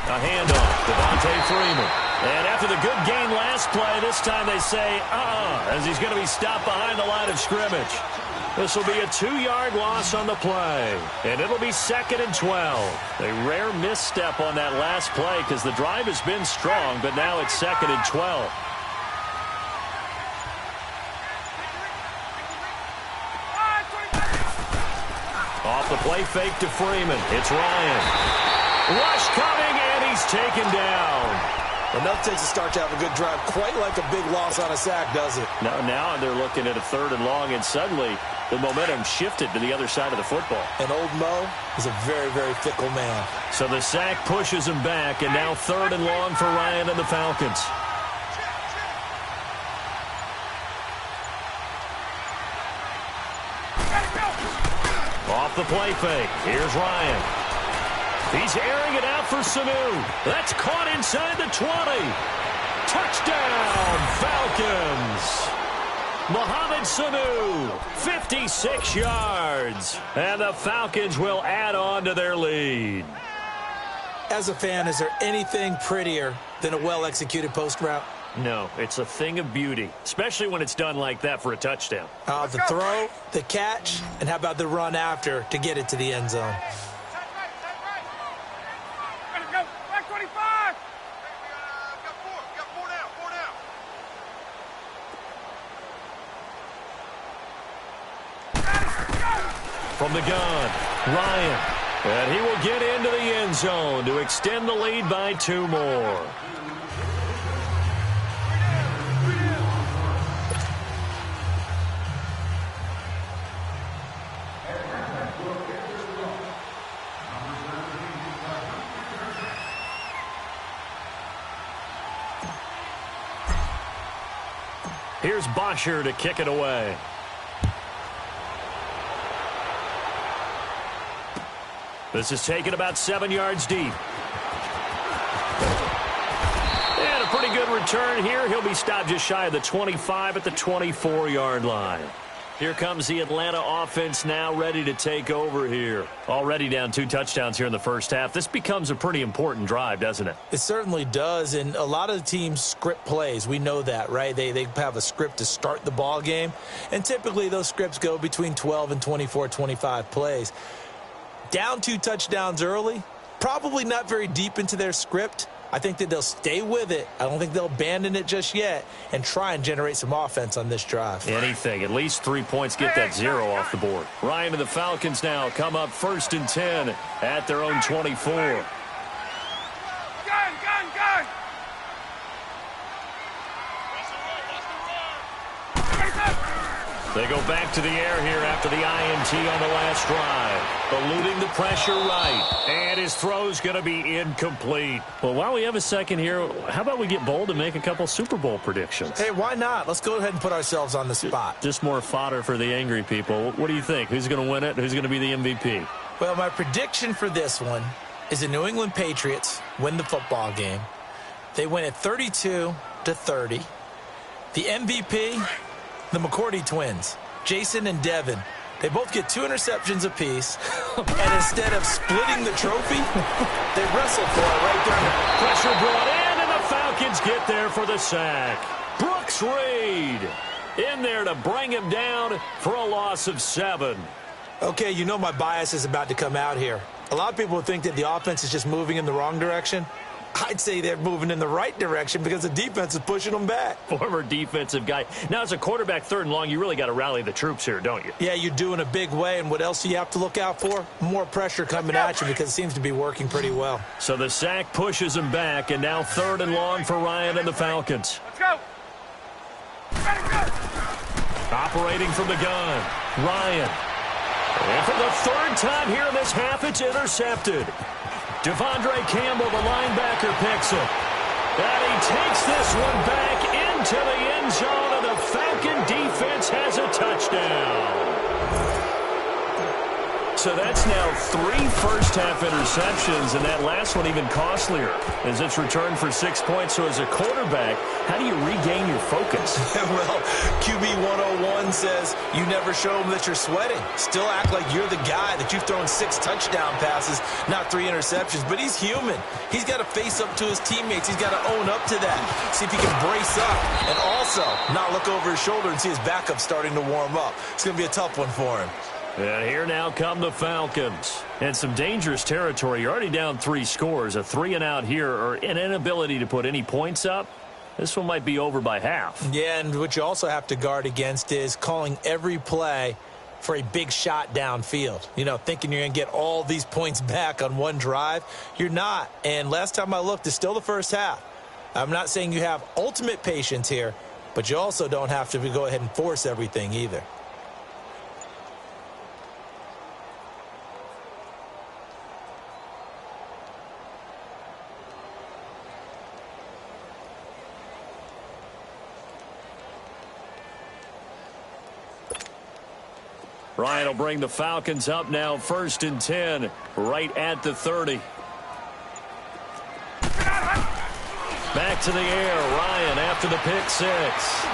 A handoff, Devontae Freeman. And after the good gain last play, this time they say, as he's going to be stopped behind the line of scrimmage. This will be a 2-yard loss on the play, and it'll be 2nd and 12. A rare misstep on that last play because the drive has been strong, but now it's 2nd and 12. Off the play fake to Freeman. It's Ryan. Rush coming, and he's taken down. Enough takes a start to have a good drive, quite like a big loss on a sack, does it? Now they're looking at a 3rd and long, and suddenly the momentum shifted to the other side of the football. And old Mo is a very, very fickle man. So the sack pushes him back, and now 3rd and long for Ryan and the Falcons. Off the play fake. Here's Ryan. He's airing it out for Sanu. That's caught inside the 20. Touchdown, Falcons. Mohamed Sanu, 56 yards. And the Falcons will add on to their lead. As a fan, is there anything prettier than a well-executed post route? No, it's a thing of beauty, especially when it's done like that for a touchdown. The throw, the catch, and how about the run after to get it to the end zone? From the gun, Ryan. And he will get into the end zone to extend the lead by 2 more. Here's Bosher to kick it away. This is taken about 7 yards deep. return here. He'll be stopped just shy of the 25 at the 24-yard line. Here comes the Atlanta offense now ready to take over here. Already down 2 touchdowns here in the first half. This becomes a pretty important drive, doesn't it? It certainly does, and a lot of the teams script plays. We know that, right? They have a script to start the ball game, and typically those scripts go between 12 and 24, 25 plays. Down 2 touchdowns early, probably not very deep into their script. I think that they'll stay with it. I don't think they'll abandon it just yet and try and generate some offense on this drive. Anything. At least 3 points. Get that 0 off the board. Ryan and the Falcons now come up 1st and 10 at their own 24. Gun! They go back to the air here after the INT on the last drive. Eluding the pressure right. And his throw's going to be incomplete. Well, while we have a second here, how about we get bold and make a couple Super Bowl predictions? Hey, why not? Let's go ahead and put ourselves on the spot. Just more fodder for the angry people. What do you think? Who's going to win it? Who's going to be the MVP? Well, my prediction for this one is the New England Patriots win the football game. They win it 32-30. The MVP, the McCourty twins, Jason and Devin. They both get 2 interceptions apiece, and instead of splitting the trophy, they wrestle for it right there. Pressure brought in, and the Falcons get there for the sack. Brooks Reed in there to bring him down for a loss of 7. Okay, you know my bias is about to come out here. A lot of people think that the offense is just moving in the wrong direction. I'd say they're moving in the right direction because the defense is pushing them back. Former defensive guy. Now, as a quarterback 3rd and long, you really got to rally the troops here, don't you? Yeah, you do in a big way. And what else do you have to look out for? More pressure coming at you because it seems to be working pretty well. So the sack pushes him back, and now 3rd and long for Ryan and the Falcons. Let's go! Operating from the gun, Ryan. And for the 3rd time here in this half, it's intercepted. Devondre Campbell, the linebacker, picks him. And he takes this one back into the end zone, and the Falcon defense has a touchdown. So that's now 3 first-half interceptions, and that last one even costlier as it's returned for 6 points. So as a quarterback, how do you regain your focus? Well, QB 101 says you never show them that you're sweating. Still act like you're the guy that you've thrown 6 touchdown passes, not 3 interceptions. But he's human. He's got to face up to his teammates. He's got to own up to that. See if he can brace up and also not look over his shoulder and see his backup starting to warm up. It's going to be a tough one for him. And here now come the Falcons. And some dangerous territory. You're already down 3 scores. A 3-and-out here, or an inability to put any points up. This one might be over by half. Yeah, and what you also have to guard against is calling every play for a big shot downfield. You know, thinking you're going to get all these points back on one drive. You're not. And last time I looked, it's still the first half. I'm not saying you have ultimate patience here, but you also don't have to go ahead and force everything either. Ryan will bring the Falcons up now 1st and 10, right at the 30. Back to the air, Ryan after the pick 6.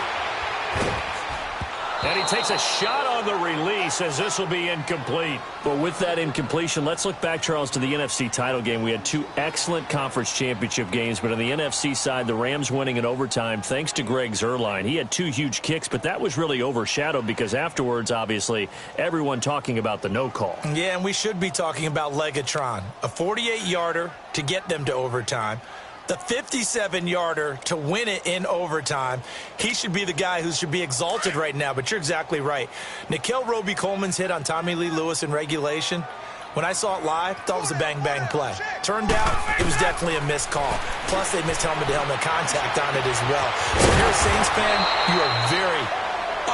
And he takes a shot on the release as this will be incomplete. But with that incompletion, let's look back, Charles, to the NFC title game. We had 2 excellent conference championship games, but on the NFC side, the Rams winning in overtime thanks to Greg Zuerlein. He had 2 huge kicks, but that was really overshadowed because afterwards, obviously, everyone talking about the no call. Yeah, and we should be talking about Legatron. A 48-yarder to get them to overtime. The 57-yarder to win it in overtime. He should be the guy who should be exalted right now, but you're exactly right. Nickel Roby-Coleman's hit on Tommy Lee Lewis in regulation, when I saw it live, thought it was a bang-bang play. Turned out, it was definitely a missed call. Plus, they missed helmet-to-helmet contact on it as well. So if you're a Saints fan, you are very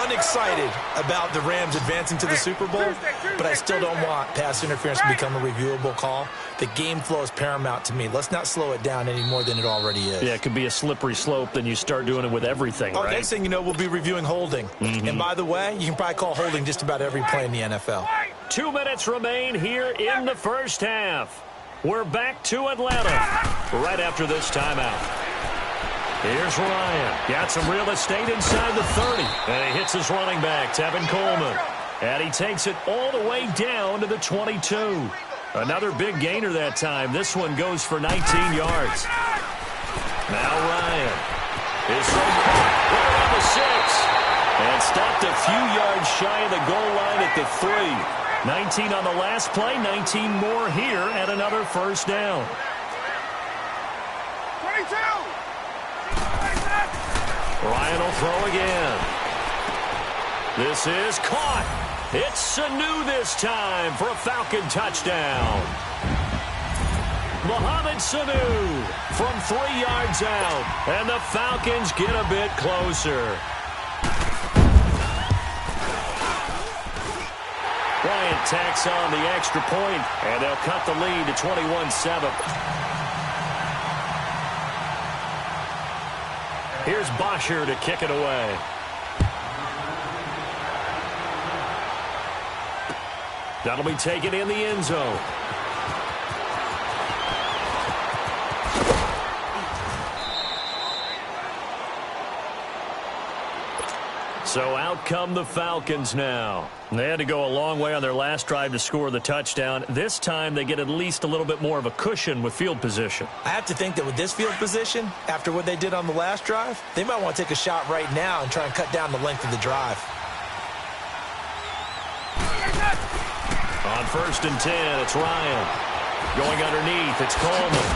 unexcited about the Rams advancing to the Super Bowl, but I still don't want pass interference to become a reviewable call. The game flow is paramount to me. Let's not slow it down any more than it already is. Yeah, it could be a slippery slope, then you start doing it with everything, right? Next thing you know, we'll be reviewing holding. And by the way, you can probably call holding just about every play in the NFL. 2 minutes remain here in the first half. We're back to Atlanta right after this timeout. Here's Ryan. Got some real estate inside the 30. And he hits his running back, Tevin Coleman. And he takes it all the way down to the 22. Another big gainer that time. This one goes for 19 yards. Now Ryan is right around the 6. And stopped a few yards shy of the goal line at the 3. 19 on the last play, 19 more here at another first down. 22. Ryan will throw again. This is caught. It's Sanu this time for a Falcon touchdown. Mohamed Sanu from 3 yards out. And the Falcons get a bit closer. Bryant tacks on the extra point, and they'll cut the lead to 21-7. Here's Bosher to kick it away. That'll be taken in the end zone. So out come the Falcons now. They had to go a long way on their last drive to score the touchdown. This time they get at least a little bit more of a cushion with field position. I have to think that with this field position, after what they did on the last drive, they might want to take a shot right now and try and cut down the length of the drive. On 1st and 10, it's Ryan. Going underneath, it's Coleman.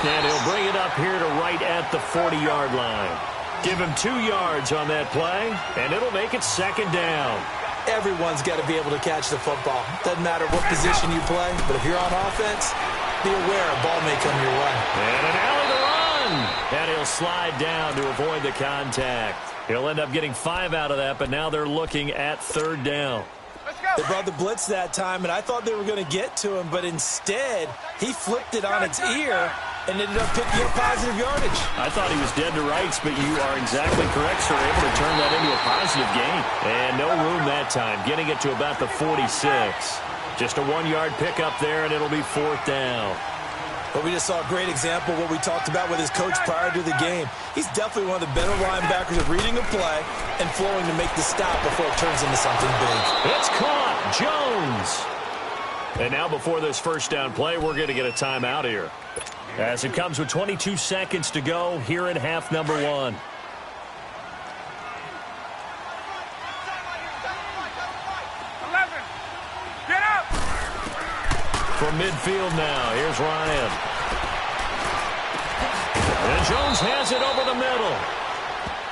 And he'll bring it up here to right at the 40-yard line. Give him 2 yards on that play, and it'll make it 2nd down. Everyone's got to be able to catch the football. Doesn't matter what position you play, but if you're on offense, be aware a ball may come your way. And an alley to run. And he'll slide down to avoid the contact. He'll end up getting 5 out of that, but now they're looking at 3rd down. They brought the blitz that time, and I thought they were going to get to him, but instead, he flipped it on its ear and ended up picking up positive yardage. I thought he was dead to rights, but you are exactly correct, sir. Able to turn that into a positive gain. And no room that time, getting it to about the 46. Just a 1-yard pickup there, and it'll be 4th down. But we just saw a great example of what we talked about with his coach prior to the game. He's definitely one of the better linebackers at reading a play and flowing to make the stop before it turns into something big. It's caught. Jones. And now before this first down play, we're going to get a timeout here. As it comes with 22 seconds to go here in half number 1. 11. Get up. From midfield now, here's Ryan. And Jones has it over the middle.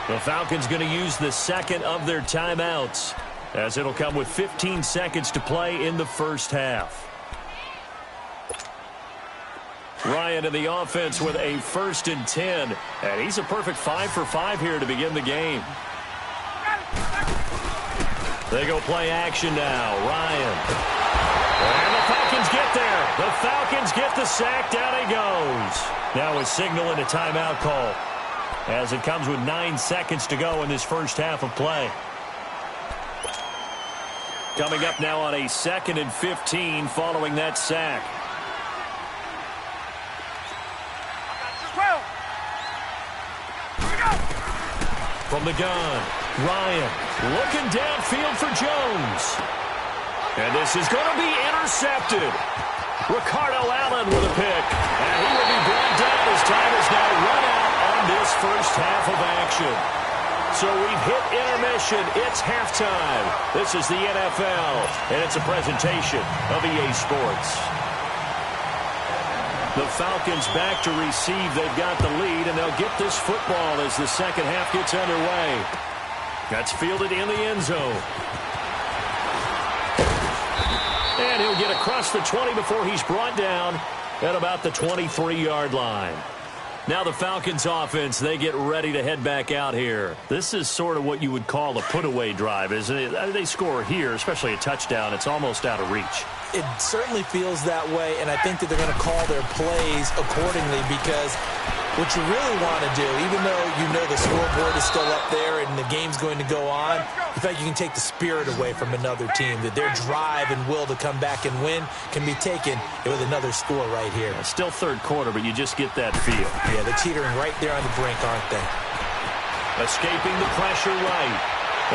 The Falcons going to use the second of their timeouts, as it'll come with 15 seconds to play in the first half. Ryan in the offense with a 1st and 10. And he's a perfect 5 for 5 here to begin the game. They go play action now. Ryan. And the Falcons get there. The Falcons get the sack. Down he goes. Now a signal and a timeout call, as it comes with 9 seconds to go in this first half of play. Coming up now on a 2nd and 15 following that sack. 12. From the gun, Ryan looking downfield for Jones. And this is going to be intercepted. Ricardo Allen with a pick. And he will be brought down as time is now run out on this first half of action. So we've hit intermission. It's halftime. This is the NFL, and it's a presentation of EA Sports. The Falcons back to receive. They've got the lead, and they'll get this football as the second half gets underway. That's fielded in the end zone. And he'll get across the 20 before he's brought down at about the 23-yard line. Now the Falcons offense, they get ready to head back out here. This is sort of what you would call a put-away drive, isn't it? They score here, especially a touchdown. It's almost out of reach. It certainly feels that way, and I think that they're going to call their plays accordingly, because What you really want to do, even though you know the scoreboard is still up there and the game's going to go on, in fact, you can take the spirit away from another team, that their drive and will to come back and win can be taken with another score right here. Still third quarter, but you just get that feel. Yeah, they're teetering right there on the brink, aren't they? Escaping the pressure right.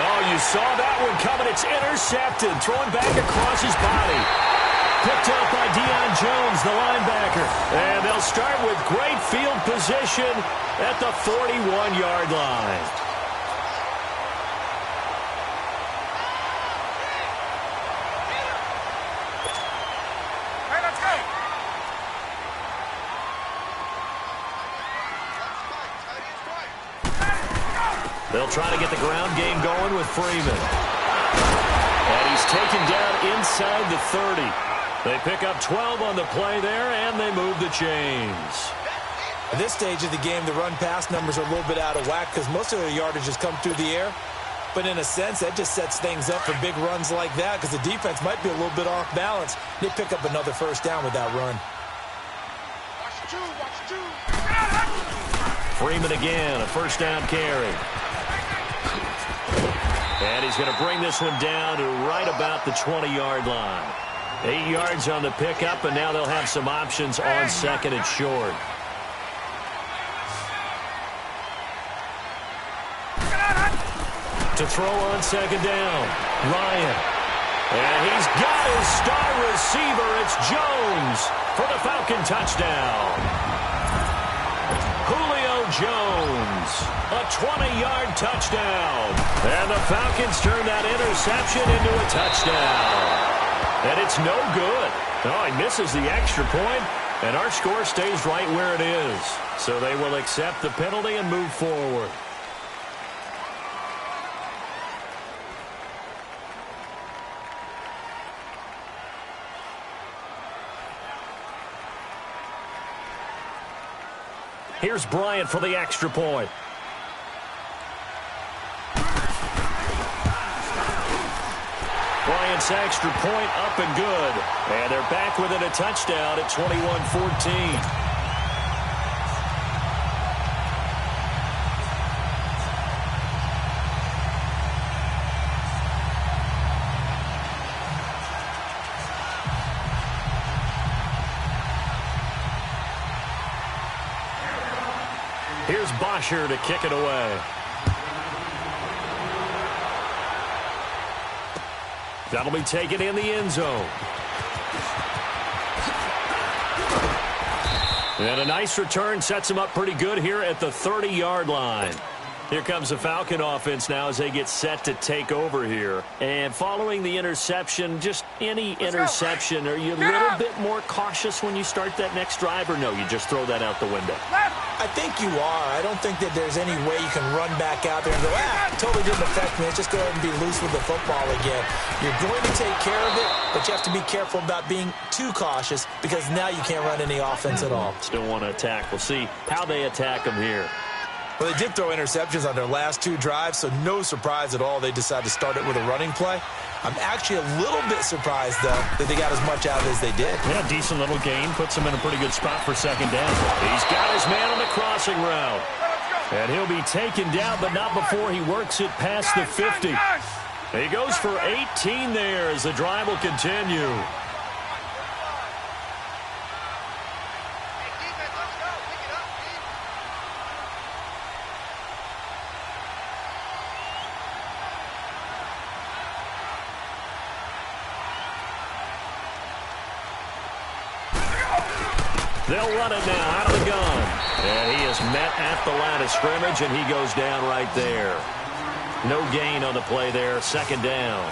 Oh, you saw that one coming. It's intercepted. Throwing back across his body. Picked up by Deion Jones, the linebacker. And they'll start with great field position at the 41-yard line. Hey, let's go. They'll try to get the ground game going with Freeman. And he's taken down inside the 30. They pick up 12 on the play there, and they move the chains. At this stage of the game, the run-pass numbers are a little bit out of whack because most of their yardage has come through the air. But in a sense, that just sets things up for big runs like that because the defense might be a little bit off balance. They pick up another first down with that run. Freeman again, a first down carry. And he's going to bring this one down to right about the 20-yard line. 8 yards on the pickup, and now they'll have some options on second and short. To throw on second down, Ryan. And he's got his star receiver. It's Jones for the Falcon touchdown. Julio Jones, a 20-yard touchdown. And the Falcons turn that interception into a touchdown. And it's no good. Oh, he misses the extra point, and our score stays right where it is. So they will accept the penalty and move forward. Here's Bryant for the extra point. Bryant's extra point up and good. And they're back within a touchdown at 21-14. Here's Bosher to kick it away. That'll be taken in the end zone. And a nice return sets him up pretty good here at the 30-yard line. Here comes the Falcon offense now as they get set to take over here. And following the interception, just any interception, are you a little bit more cautious when you start that next drive, or no, you just throw that out the window? I think you are. I don't think that there's any way you can run back out there and go, totally didn't affect me. Let's just go ahead and be loose with the football again. You're going to take care of it, but you have to be careful about being too cautious because now you can't run any offense at all. Still want to attack. We'll see how they attack them here. Well, they did throw interceptions on their last two drives, so no surprise at all they decided to start it with a running play. I'm actually a little bit surprised, though, that they got as much out of it as they did. Yeah, decent little gain. Puts him in a pretty good spot for second down. He's got his man on the crossing route. And he'll be taken down, but not before he works it past the 50. He goes for 18 there as the drive will continue. They'll run it now out of the gun. And he is met at the line of scrimmage, and he goes down right there. No gain on the play there, second down.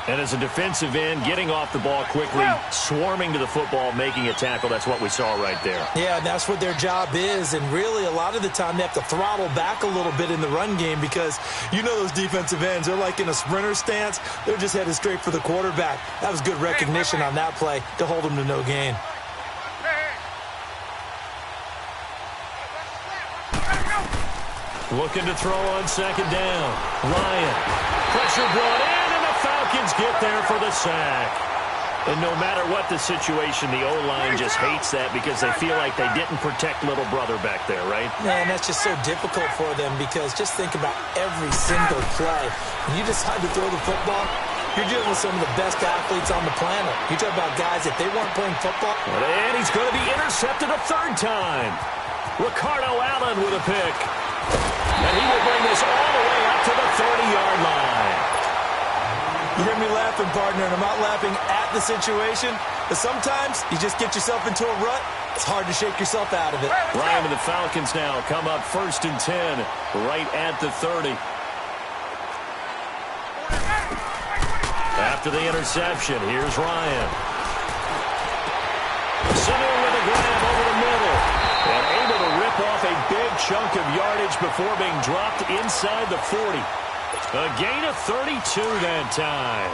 And as a defensive end, getting off the ball quickly, swarming to the football, making a tackle, that's what we saw right there. Yeah, and that's what their job is. And really, a lot of the time, they have to throttle back a little bit in the run game because you know those defensive ends, they're like in a sprinter stance. They're just headed straight for the quarterback. That was good recognition on that play to hold them to no gain. Looking to throw on second down. Ryan. Pressure brought in, and the Falcons get there for the sack. And no matter what the situation, the O-line just hates that because they feel like they didn't protect little brother back there, right? Man, that's just so difficult for them because just think about every single play. When you decide to throw the football, you're dealing with some of the best athletes on the planet. You talk about guys, if they weren't playing football. And he's going to be intercepted a third time. Ricardo Allen with a pick. And he will bring this all the way up to the 30-yard line. You hear me laughing, partner, and I'm not laughing at the situation, but sometimes you just get yourself into a rut. It's hard to shake yourself out of it. Ryan and the Falcons now come up 1st and 10 right at the 30. After the interception, here's Ryan. Sanu with a grab over the middle. And able to rip off a big chunk of yardage before being dropped inside the 40. A gain of 32 that time.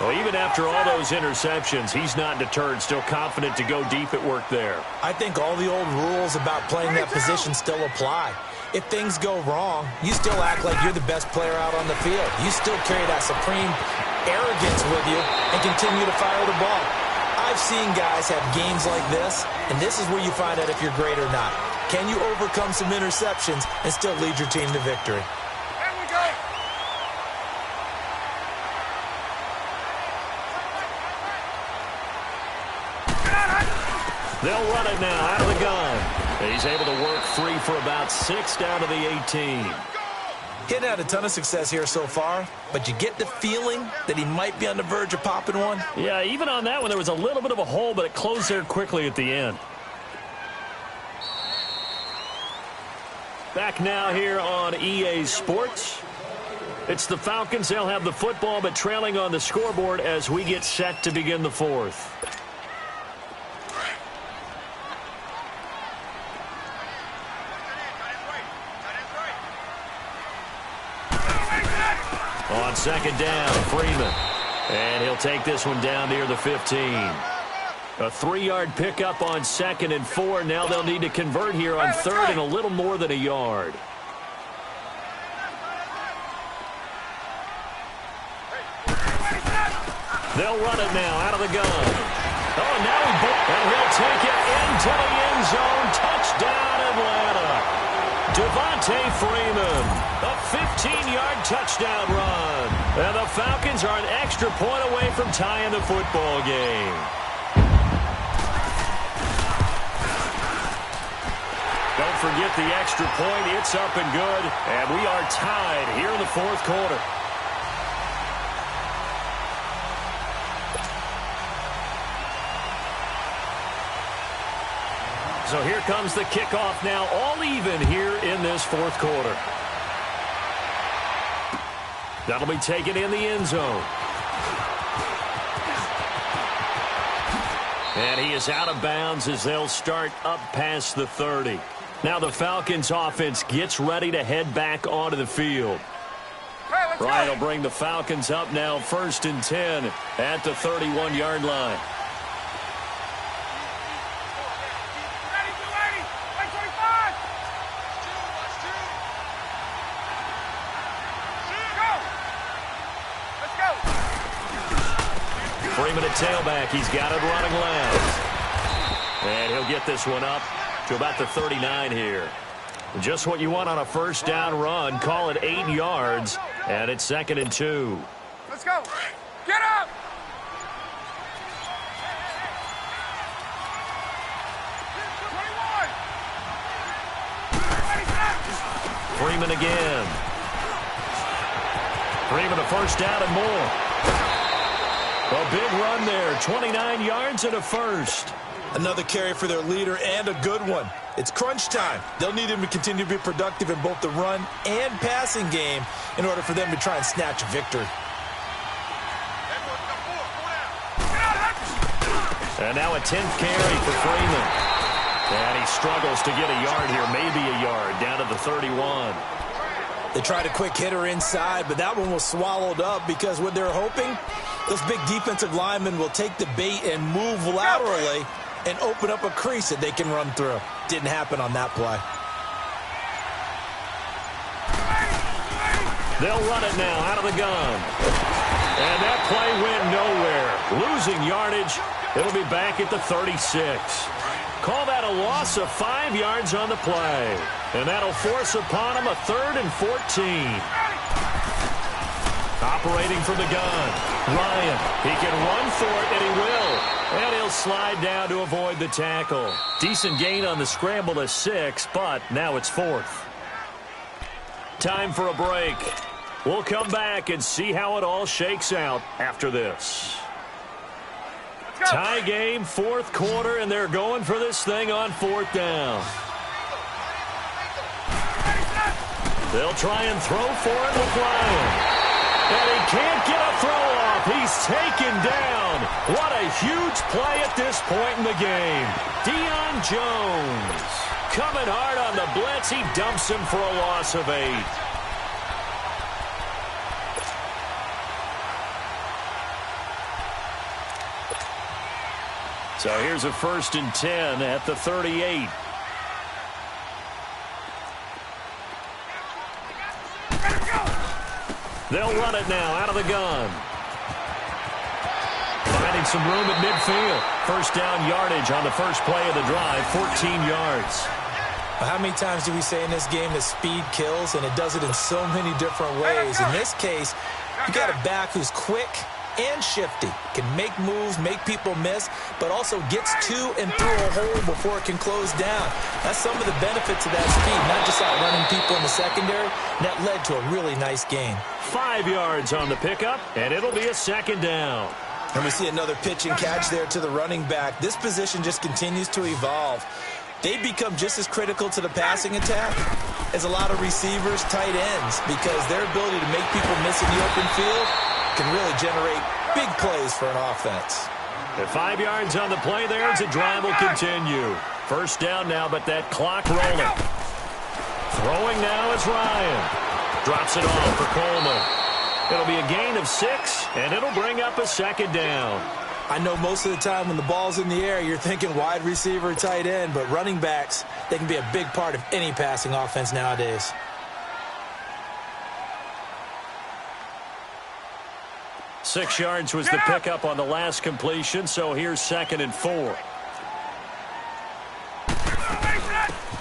Well, even after all those interceptions, he's not deterred, still confident to go deep at work there. I think all the old rules about playing that position still apply. If things go wrong, you still act like you're the best player out on the field. You still carry that supreme arrogance with you and continue to fire the ball. I've seen guys have games like this, and this is where you find out if you're great or not. Can you overcome some interceptions and still lead your team to victory? There we go. They'll run it now out of the gun. He's able to work free for about 6 down to the 18. He's had a ton of success here so far, but you get the feeling that he might be on the verge of popping one. Yeah, even on that one, there was a little bit of a hole, but it closed there quickly at the end. Back now here on EA Sports. It's the Falcons. They'll have the football, but trailing on the scoreboard as we get set to begin the fourth. On second down, Freeman. And he'll take this one down near the 15. A 3-yard pickup on 2nd and 4. Now they'll need to convert here on 3rd and a little more than a yard. They'll run it now out of the gun. Oh, now and he'll take it into the end zone. Touchdown, Atlanta. Devontae Freeman, a 15-yard touchdown run. And the Falcons are an extra point away from tying the football game. Don't forget the extra point. It's up and good. And we are tied here in the fourth quarter. So here comes the kickoff now, all even here in this fourth quarter. That'll be taken in the end zone. And he is out of bounds as they'll start up past the 30. Now the Falcons offense gets ready to head back onto the field. Ryan will bring the Falcons up now 1st and 10 at the 31-yard line. Freeman at tailback. He's got it running left. And he'll get this one up to about the 39 here. Just what you want on a first down run. Call it 8 yards. And it's 2nd and 2. Let's go. Get up. Freeman again. Freeman a first down and more. A big run there, 29 yards and a first. Another carry for their leader and a good one. It's crunch time. They'll need him to continue to be productive in both the run and passing game in order for them to try and snatch a victory. And now a 10th carry for Freeman. And he struggles to get a yard here, maybe a yard, down to the 31. They tried a quick hitter inside, but that one was swallowed up because what they're hoping, those big defensive linemen will take the bait and move laterally and open up a crease that they can run through. Didn't happen on that play. They'll run it now out of the gun. And that play went nowhere. Losing yardage. It'll be back at the 36. Call that a loss of 5 yards on the play. And that'll force upon him a 3rd and 14. Operating from the gun. Ryan, he can run for it, and he will. And he'll slide down to avoid the tackle. Decent gain on the scramble to 6, but now it's 4th. Time for a break. We'll come back and see how it all shakes out after this. Tie game, 4th quarter, and they're going for this thing on 4th down. They'll try and throw for it with Ryan. And he can't get a throw off. He's taken down. What a huge play at this point in the game. Deion Jones coming hard on the blitz. He dumps him for a loss of 8. So here's a 1st and 10 at the 38. They'll run it now out of the gun. Finding some room at midfield. 1st down yardage on the first play of the drive, 14 yards. How many times do we say in this game that speed kills, and it does it in so many different ways? In this case, you got a back who's quick and shifty, can make moves, make people miss, but also gets to and through a hole before it can close down. That's some of the benefits of that speed, not just outrunning people in the secondary. That led to a really nice gain. 5 yards on the pickup, and it'll be a 2nd down. And we see another pitch and catch there to the running back. This position just continues to evolve. They become just as critical to the passing attack as a lot of receivers, tight ends, because their ability to make people miss in the open field can really generate big plays for an offense. At 5 yards on the play there, the drive will continue. 1st down now, but that clock rolling. Throwing now is Ryan. Drops it off for Coleman. It'll be a gain of 6, and it'll bring up a 2nd down. I know most of the time when the ball's in the air, you're thinking wide receiver, tight end, but running backs, they can be a big part of any passing offense nowadays. Six yards was the pickup on the last completion, so here's 2nd and 4.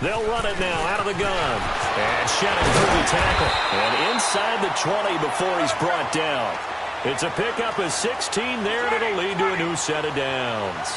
They'll run it now out of the gun. And Shannon through the tackle. And inside the 20 before he's brought down. It's a pickup of 16 there, and it'll lead to a new set of downs.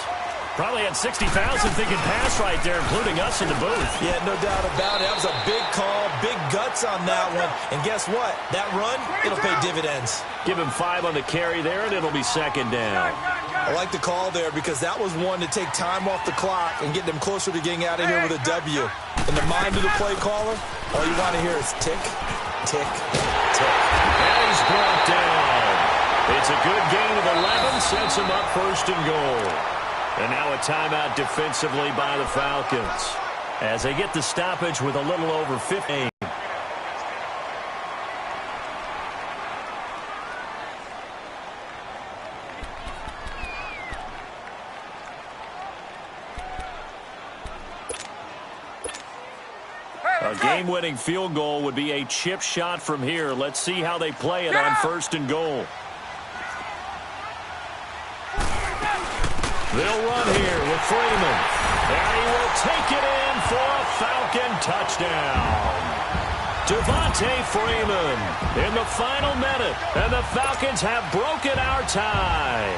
Probably had 60,000 thinking pass right there, including us in the booth. Yeah, no doubt about it. That was a big call, big guts on that one. And guess what? That run, it'll pay dividends. Give him 5 on the carry there, and it'll be 2nd down. I like the call there because that was one to take time off the clock and get them closer to getting out of here with a W. In the mind of the play caller, all you want to hear is tick, tick, tick. And he's brought down. It's a good gain of 11, sets him up 1st and goal. And now a timeout defensively by the Falcons as they get the stoppage with a little over 15. A game-winning field goal would be a chip shot from here. Let's see how they play it on 1st and goal. They'll run here with Freeman. And he will take it in for a Falcon touchdown. Devontae Freeman in the final minute. And the Falcons have broken our tie.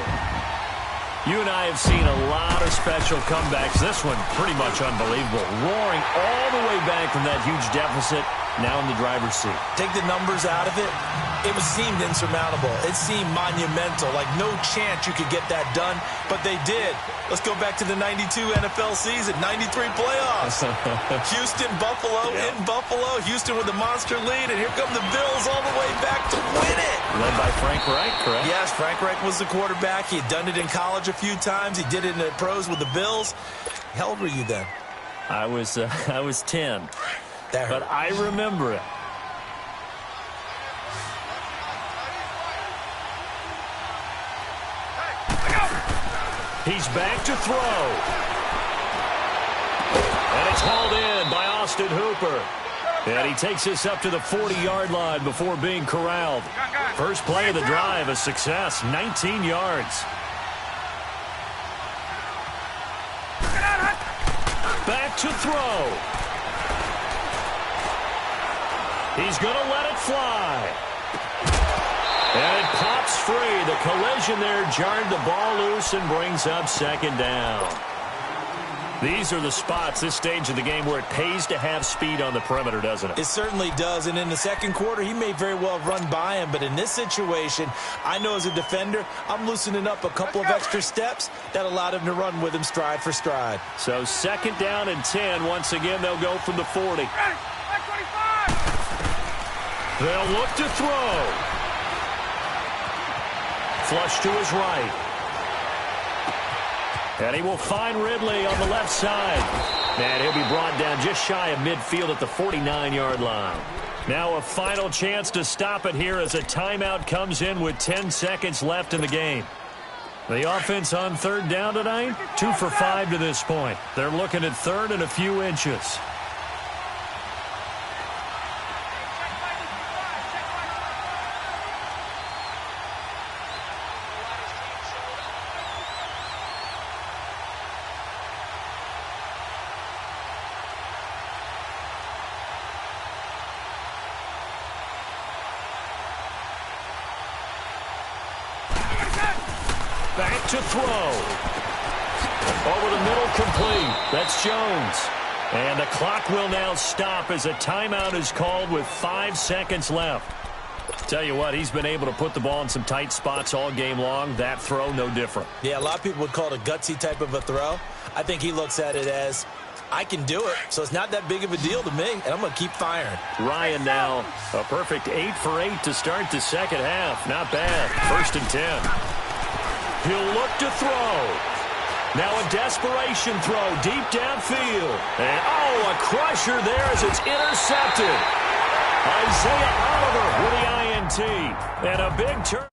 You and I have seen a lot of special comebacks. This one pretty much unbelievable. Roaring all the way back from that huge deficit. Now in the driver's seat. Take the numbers out of it. It seemed insurmountable. It seemed monumental. Like no chance you could get that done, but they did. Let's go back to the 92 NFL season, 93 playoffs. Houston, Buffalo, in Buffalo. Houston with the monster lead, and here come the Bills all the way back to win it. Led by Frank Reich, correct? Yes, Frank Reich was the quarterback. He had done it in college a few times. He did it in the pros with the Bills. How old were you then? I was 10. But I remember it. He's back to throw. And it's hauled in by Austin Hooper. And he takes this up to the 40-yard line before being corralled. First play of the drive, a success, 19 yards. Back to throw. He's going to let it fly. And it pops free. The collision there jarred the ball loose and brings up second down. These are the spots, this stage of the game, where it pays to have speed on the perimeter, doesn't it? It certainly does, and in the second quarter, he may very well run by him, but in this situation, I know as a defender, I'm loosening up a couple of extra steps that allowed him to run with him stride for stride. So second down and 10. Once again, they'll go from the 40. They'll look to throw. Flush to his right. And he will find Ridley on the left side. And he'll be brought down just shy of midfield at the 49-yard line. Now a final chance to stop it here as a timeout comes in with 10 seconds left in the game. The offense on third down tonight, 2 for 5 to this point. They're looking at third and a few inches. Back to throw. Over the middle, complete. That's Jones. And the clock will now stop as a timeout is called with 5 seconds left. Tell you what, he's been able to put the ball in some tight spots all game long. That throw, no different. Yeah, a lot of people would call it a gutsy type of a throw. I think he looks at it as, I can do it, so it's not that big of a deal to me, and I'm going to keep firing. Ryan now, a perfect 8 for 8 to start the second half. Not bad. 1st and 10. He'll look to throw. Now a desperation throw deep downfield. And, a crusher there as it's intercepted. Isaiah Oliver with the INT. And a big turn.